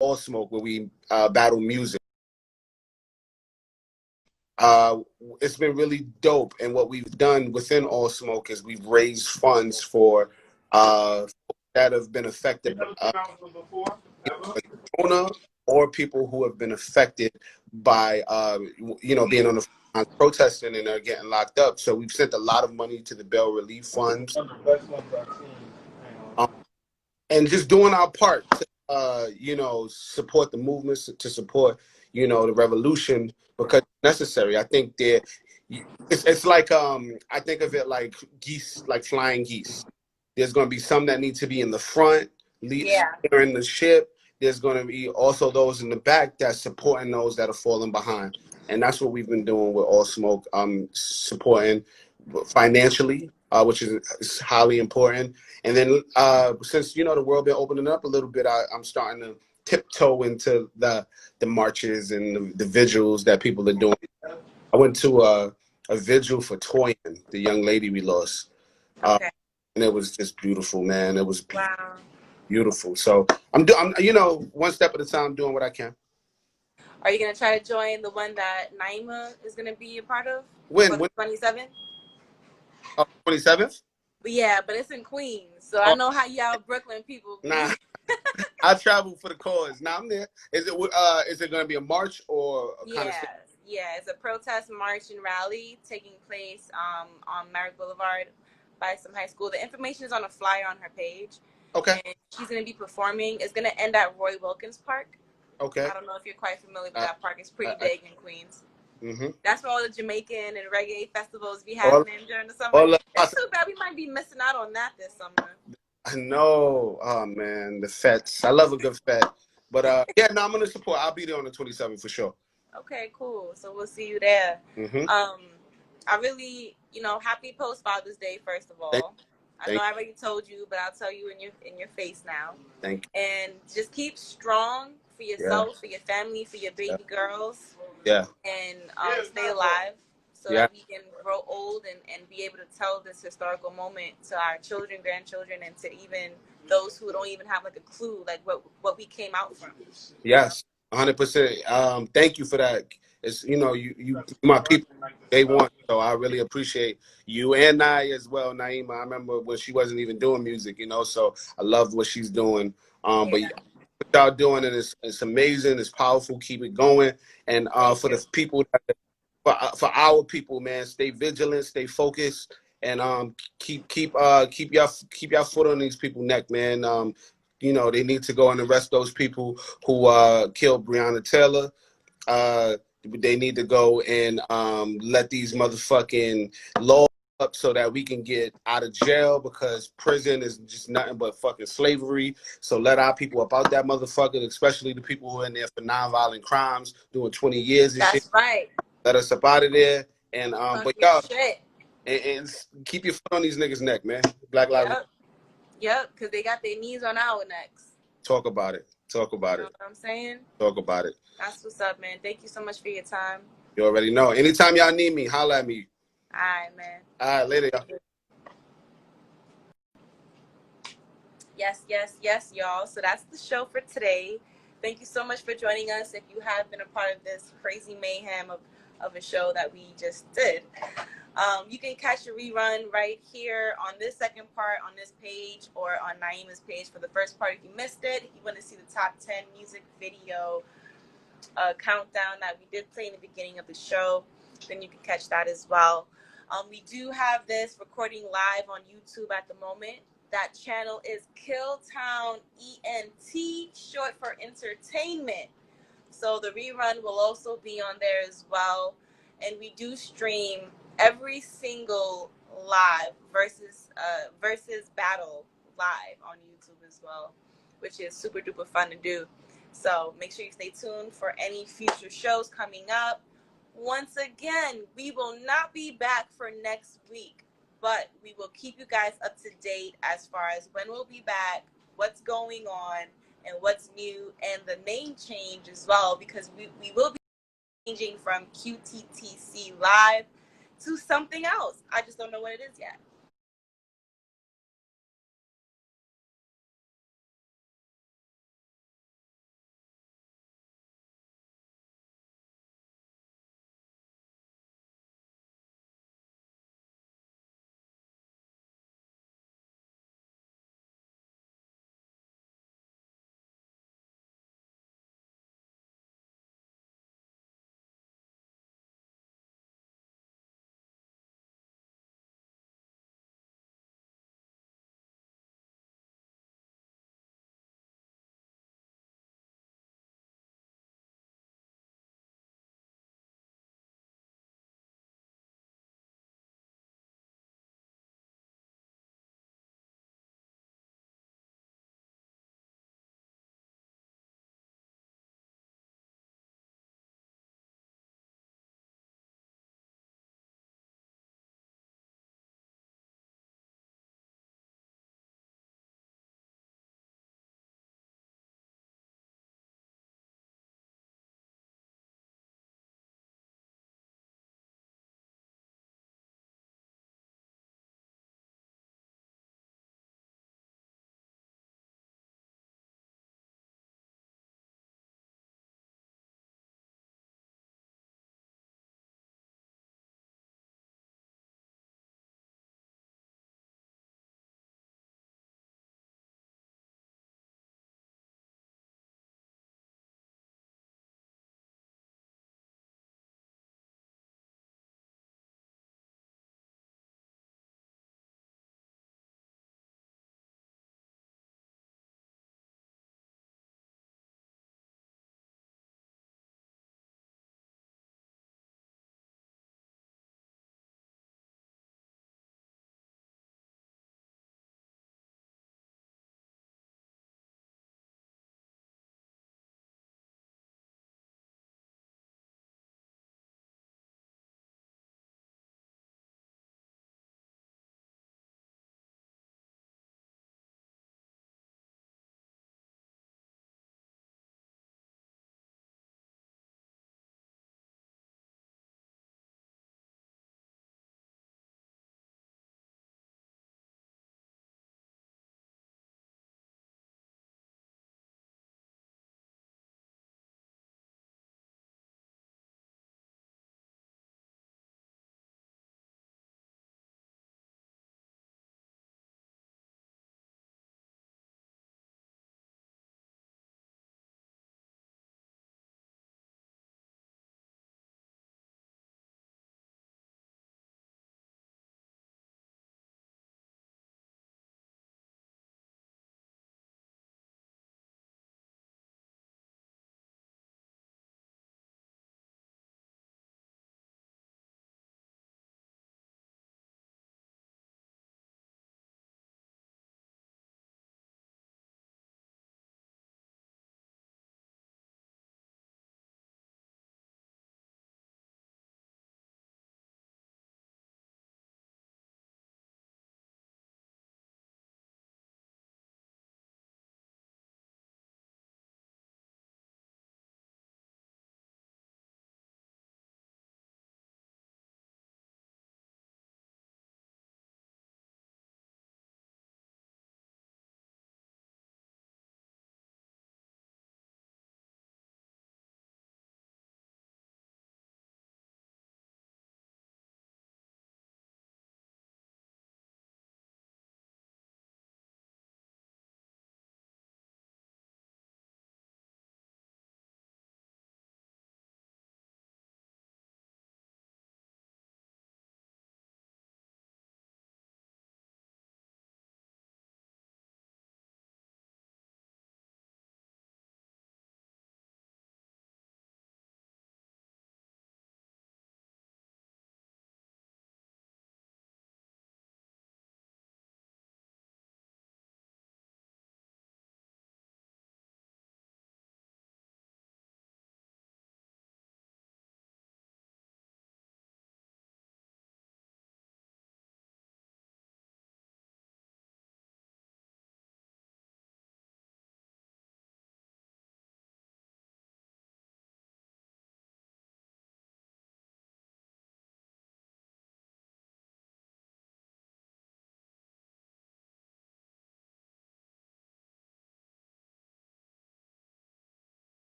Speaker 13: All Smoke, where we battle music. It's been really dope, and what we've done within All Smoke is we've raised funds for that have been affected by Corona, or people who have been affected by being on the front lines protesting and are getting locked up. So we've sent a lot of money to the bail relief funds, and just doing our part to support the movements, to support the revolution, because it's necessary. I think it's like I think of it like geese, like flying geese. There's going to be some that need to be in the front, steering the ship. There's going to be also those in the back that's supporting those that are falling behind. And that's what we've been doing with All Smoke, supporting financially, which is highly important. And then since, the world been opening up a little bit, I'm starting to tiptoe into the marches and the vigils that people are doing. I went to a vigil for Toyin, the young lady we lost. And it was just beautiful, man. It was beautiful. So I'm one step at a time, doing what I can.
Speaker 9: Are you gonna try to join the one that Nyemiah is gonna be a part of?
Speaker 13: When?
Speaker 9: 27th?
Speaker 13: 27th?
Speaker 9: But yeah, but it's in Queens, so I know how y'all Brooklyn people.
Speaker 13: Nah, I travel for the cause. Nah, I'm there. Is it gonna be a march or kind of?
Speaker 9: Yeah, it's a protest march and rally taking place on Merrick Blvd by some high school. The information is on a flyer on her page.
Speaker 13: Okay.
Speaker 9: And she's gonna be performing. It's gonna end at Roy Wilkins Park.
Speaker 13: Okay.
Speaker 9: I don't know if you're quite familiar with that park. It's pretty big in Queens.
Speaker 13: Mm-hmm.
Speaker 9: That's where all the Jamaican and reggae festivals be happening during the summer. It's too bad we might be missing out on that this summer.
Speaker 13: I know. Oh man, the fets. I love a good fet. But I'm gonna support. I'll be there on the 27th for sure.
Speaker 9: Okay, cool. So we'll see you there.
Speaker 13: Mm-hmm.
Speaker 9: I really, happy post Father's Day, first of all. I know I already told you, but I'll tell you in your face now.
Speaker 13: Thank you.
Speaker 9: And just keep strong for yourself, for your family, for your baby girls.
Speaker 13: Yeah.
Speaker 9: And stay alive so that we can grow old and be able to tell this historical moment to our children, grandchildren, and to even those who don't even have like a clue like what we came out from.
Speaker 13: Yes, 100%. Thank you for that. It's you my people, they want. So I really appreciate you and Nyemiah as well. Nyemiah, I remember when she wasn't even doing music, so I love what she's doing. But what y'all doing, and it's amazing, it's powerful. Keep it going. And for the people, for our people, man, stay vigilant, stay focused, and keep your foot on these people's neck, man. They need to go and arrest those people who killed Breonna Taylor. They need to go and let these motherfucking laws up so that we can get out of jail, because prison is just nothing but fucking slavery. So let our people up out that motherfucker, especially the people who are in there for nonviolent crimes, doing 20 years and shit.
Speaker 9: That's right.
Speaker 13: Let us up out of there. And but y'all, and keep your foot on these niggas' neck, man. Black Lives Matter.
Speaker 9: Yep, because they got their knees on our necks.
Speaker 13: Talk about it. Talk about
Speaker 9: it. You know what I'm saying?
Speaker 13: Talk about it.
Speaker 9: That's what's up, man. Thank you so much for your time.
Speaker 13: You already know. Anytime y'all need me, holla at me.
Speaker 9: All right, man.
Speaker 13: All right, later, y'all.
Speaker 9: Yes, y'all. So that's the show for today. Thank you so much for joining us. If you have been a part of this crazy mayhem of a show that we just did, you can catch a rerun right here on this second part on this page, or on Nyemiah's page for the first part if you missed it. If you want to see the top 10 music video countdown that we did play in the beginning of the show, then you can catch that as well. We do have this recording live on YouTube at the moment. That channel is Killtown ENT, short for entertainment. So the rerun will also be on there as well. And we do stream every single live versus battle live on YouTube as well, which is super duper fun to do. So make sure you stay tuned for any future shows coming up. Once again, we will not be back for next week, but we will keep you guys up to date as far as when we'll be back, what's going on, and what's new, and the name change as well, because we will be changing from QTTCLIVE to something else. I just don't know what it is yet.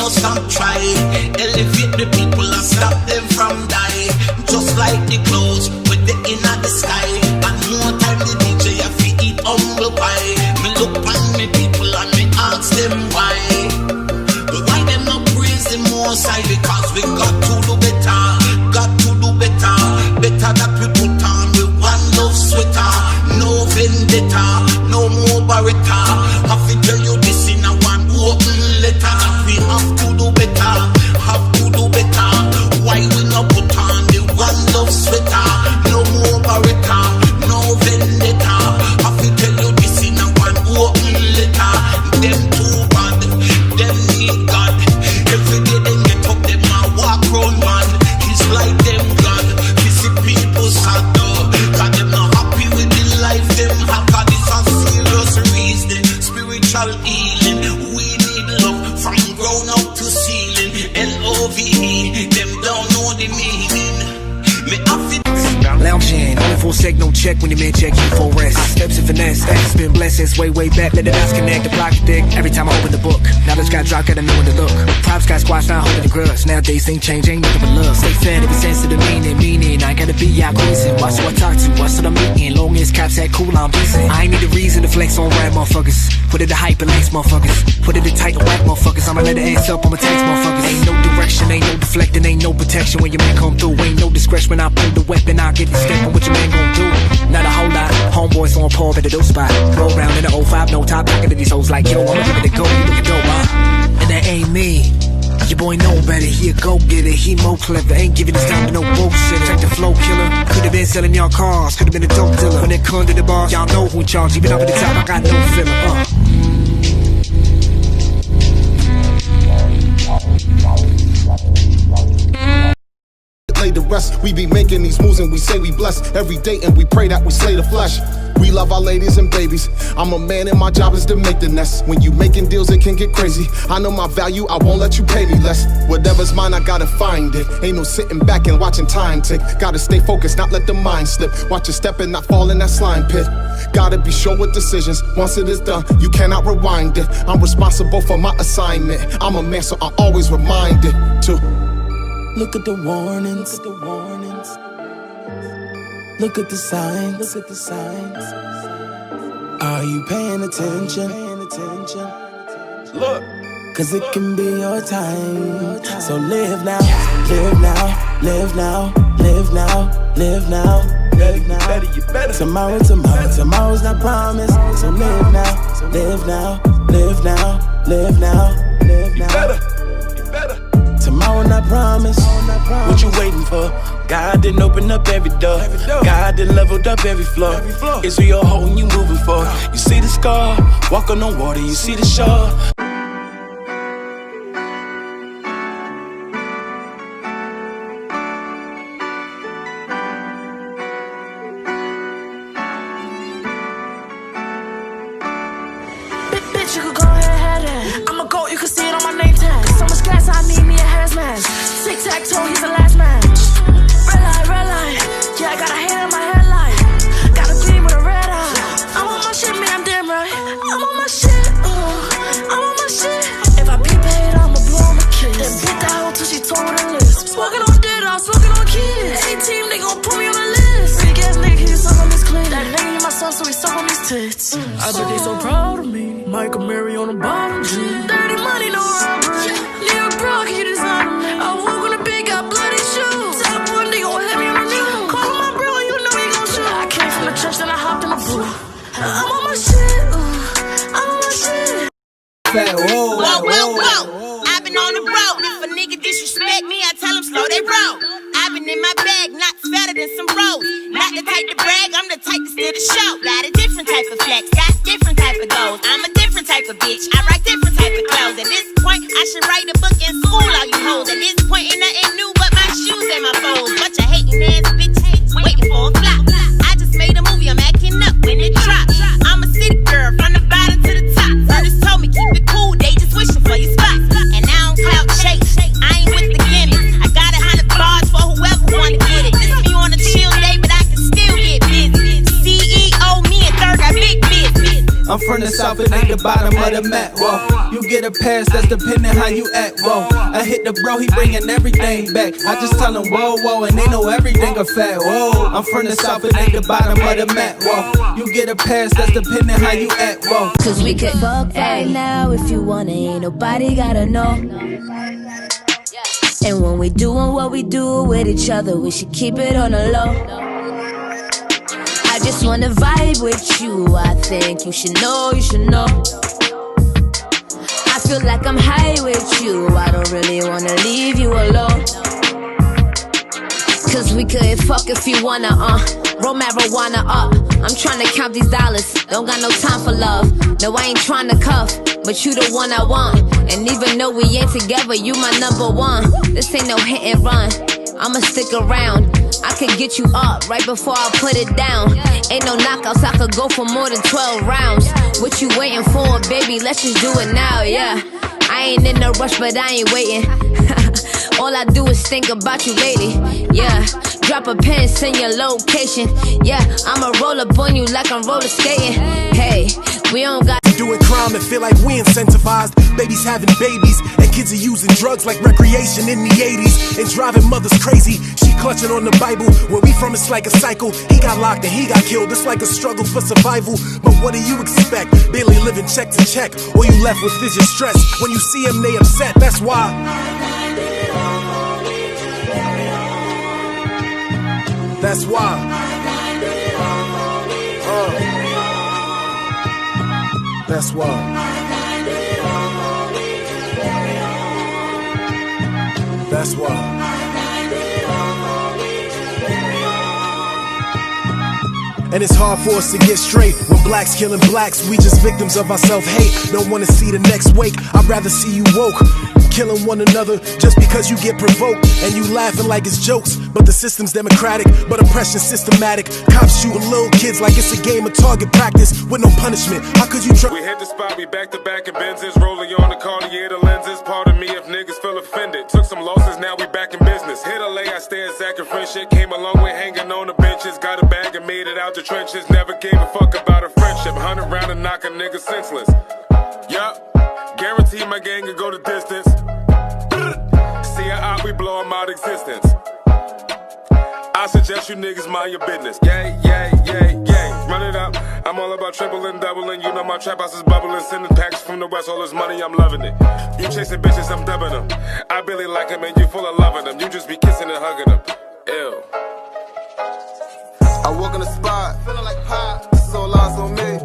Speaker 5: stop trying. Elevate the people and stop them from dying. Just like the clouds with the inner the sky. And more time the DJ have to eat humble pie. Me look on me people and me ask them why. Why them not praise the most high? Because we got to do better. Got to do better. Better that we put on with one love sweater. No vendetta, no more barretta. Have to tell you this in a one open letter. We have to do better, have to do better. Why we not put on the one love sweater? No more barretta, no vendetta. Have to tell you this in a one open letter. Them too bad, them need God. Every day they get up, them a walk round man. It's like them God, visit people sad though. Cause them not happy with the life them have. Cause it's a serious reason. Spiritual healing, we need love from ground up to ceiling. L-O-V-E, them don't know the meaning. Me have it.
Speaker 6: Lounging, only full sec, no check when your man check you for rest. Steps and finesse, X been blessings way back. Let the dots connect, the block thick. Every time I open the book, knowledge got dropped, gotta know when to look. Props got squashed, now holding the grudge. Nowadays things change, ain't nothing but love. Stay fed, every sense of the meaning. I gotta be out cruising. Watch who I talk to, watch what I'm eating. Long as cops act cool, I'm decent. I ain't need a reason to flex on rap motherfuckers. Put it to hype and lace motherfuckers. Put it to tight and whack motherfuckers. I'ma let it ass up, I'ma tax motherfuckers. Ain't no direction, ain't no deflecting, ain't no protection when your man come through. Ain't no discretion when I pull the weapon, I'll get the step on what your man gon' do. Not a whole lot. Homeboys on Paul at the dope spot. Roll round in the 05, no top, talking to these hoes like, yo, I'ma give it a go. You looking dope, huh? And that ain't me. Your boy know better, he a go-getter, he more clever. Ain't giving his time to no bullshit. Check the flow killer. Could've been selling y'all cars, could've been a dope dealer. When it come to the bar, y'all know who in charge. Even up at the top, I got no filler.
Speaker 7: Lay the rest, we be making these moves and we say we blessed every day and we pray that we slay the flesh. We love our ladies and babies. I'm a man and my job is to make the nest. When you making deals, it can get crazy. I know my value, I won't let you pay me less. Whatever's mine, I gotta find it. Ain't no sitting back and watching time tick. Gotta stay focused, not let the mind slip. Watch your step and not fall in that slime pit. Gotta be sure with decisions. Once it is done, you cannot rewind it. I'm responsible for my assignment. I'm a man, so I'm always reminded to
Speaker 14: look at the warnings. Look at the signs. Are you paying attention? Look, cause it can be your time. So live now, live now, live now, live now, live now, live now. You better. Tomorrow's not promised. So live now, live now, live now, live now, live now. You better. Tomorrow not promised. What you waiting for? God didn't open up every door. God done leveled up every floor. It's who you're holding, you moving for. You see the scar, walk on the water, you see the shore.
Speaker 2: Bitch, you could go ahead and I'm a goat, you can see it on my name tag. So much gas, I need me a hazmat. Tic-tac-toe, he's the last man. Red light, yeah, I got a hand in my headlight. Got a gleam with a red eye. I'm on my shit, man, I'm damn right. I'm on my shit, I'm on my shit. If I be paid, I'ma blow my kiss. Then beat that hoe till she told her list. Smoking on dead, I'm smoking on kids. A-team, they gon' put me on the list. Big ass nigga, he suck on his clit. That nigga, he my son, so he suck on his tits. I bet they so proud of me. Michael Mary on the bottom, G. Dirty money, no robbery. Lil' bro, can you design me? I walk on the big, got bloody shoes. Tell the boy, nigga, gon' hit me on the news. Call him my bro, you know he gon' shoot. I came from the church, then I hopped in the booth. I'm on my shit, I'm on my shit.
Speaker 15: Whoa. I've been on the road. If a nigga disrespect me, I tell him slow they roll. I've been in my bag, not fatter than some roads. Not the type to brag, I'm the type to steal the show. Got a different type of flex, got different type of goals. I'm a different type of bitch, I write different type of clothes. At this point, I should write a book in school, all you hoes. At this point, ain't nothing new but my shoes and my foes. Bunch of hating ass bitches, waiting for a flop. I just made a movie, I'm acting up when it drops. I'm a city girl, from the bottom to the top. Brothers told me keep it cool, they just wishing for your spots. And now I'm clout chase, I ain't with the gimmicks. I got 100 bars for whoever wanna get it. This me on a chill day, but I can still get busy. CEO, me and Third got big biz.
Speaker 1: bottom of the map. Whoa, you get a pass, that's depending how you act. Whoa, I hit the bro, he bringing everything back. I just tell him whoa, whoa, and they know everything a fact. Whoa, I'm from the south, it ain't the bottom of the map. Whoa, you get a pass, that's depending how you act. Whoa,
Speaker 2: Cause we could fuck right now if you wanna, ain't nobody gotta know. And when we doing what we do with each other, we should keep it on the low. I just wanna vibe with you, I think you should know, you should know. I feel like I'm high with you, I don't really wanna leave you alone. Cause we could fuck if you wanna, roll marijuana up. I'm tryna count these dollars, don't got no time for love. No, I ain't tryna cuff, but you the one I want. And even though we ain't together, you my number one. This ain't no hit and run, I'ma stick around. I could get you up right before I put it down. Ain't no knockouts, I could go for more than 12 rounds. What you waiting for, baby? Let's just do it now, yeah. I ain't in no rush, but I ain't waiting. All I do is think about you lately, yeah. Drop a pin, send your location, yeah. I'ma roll up on you like I'm roller skating. Hey, we don't got
Speaker 3: doing crime and feel like we incentivized. Babies having babies and kids are using drugs like recreation in the 80s and driving mothers crazy. She clutching on the Bible. Where we from, it's like a cycle. He got locked and he got killed. It's like a struggle for survival. But what do you expect? Barely living check to check. All you left with is your stress. When you see them, they upset. That's why. That's why. That's why. That's why. And it's hard for us to get straight. When blacks killing blacks, we just victims of our self-hate. Don't wanna see the next wake, I'd rather see you woke. Killing one another just because you get provoked. And you laughing like it's jokes. But the system's democratic, but oppression systematic. Cops shooting little kids like it's a game of target practice with no punishment. How could you try?
Speaker 16: We hit the spot, we back to back in Benzes. Rolling on the Cartier, the lenses. Pardon me if niggas feel offended. Took some losses, now we back in business. Hit a lay, I stay at Zach and friendship. Came a long way hanging on the benches. Got a bag and made it out the trenches. Never gave a fuck about a friendship. 100 round and knock a nigga senseless. Yup, guarantee my gang can go the distance. See a op, we blow them out existence. I suggest you niggas mind your business. Yay, yay, yay, yay. Run it up. I'm all about tripling, doubling. You know my trap house is bubbling. Sending packs from the west, all this money, I'm loving it. You chasing bitches, I'm dubbing them. I really like them and you full of loving them. You just be kissing and hugging them. Ew.
Speaker 17: I walk in the spot, feeling like pop. So lost on me.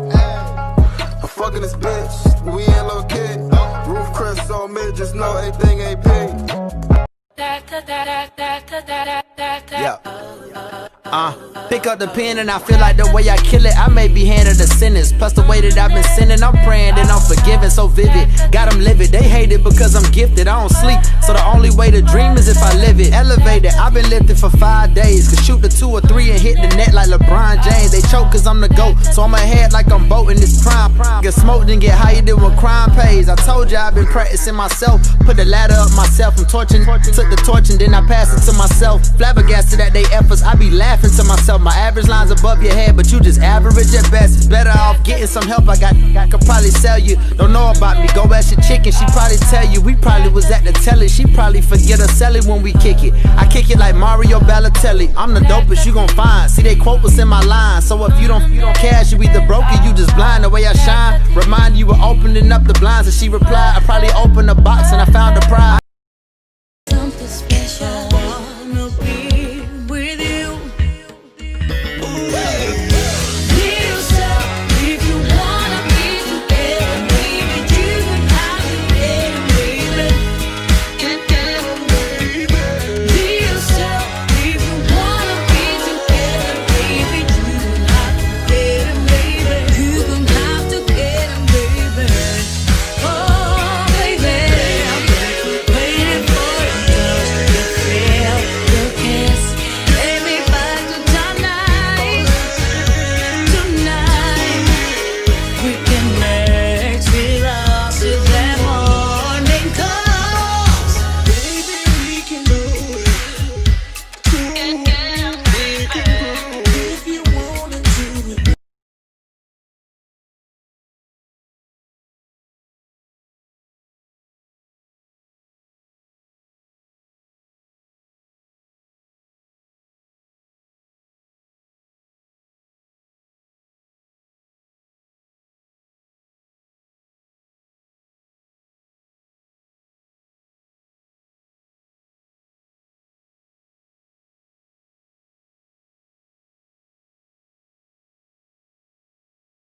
Speaker 17: I'm fucking this bitch. We ain't little kid. Roof Chris on me, just know everything ain't paid.
Speaker 18: Yeah. Pick up the pen and I feel like the way I kill it, I may be handed a sentence. Plus the way that I've been sinning, I'm praying and I'm forgiving. So vivid, got them livid. They hate it because I'm gifted, I don't sleep. So the only way to dream is if I live it. Elevated, I've been lifted for 5 days. Could shoot the 2 or 3 and hit the net like LeBron James. They choke cause I'm the GOAT, so I'm ahead like I'm boating this prime. Get smoked and get higher than what crime pays. I told you I've been practicing myself. Put the ladder up myself, I'm torching. Took the torch and then I passed it to myself. Flabbergasted at they efforts, I be laughing to myself. My average line's above your head, but you just average at best. Better off getting some help, I could probably sell you. Don't know about me, go ask your chicken, she probably tell you. We probably was at the telly, she probably forget her sell it when we kick it. I kick it like Mario Balotelli, I'm the dopest you gon' find. See they quote was in my line, so if you don't cash, you either broke or you just blind. The way I shine, remind you of opening up the blinds. And she replied, I probably opened the box and I found a prize.
Speaker 2: Something special.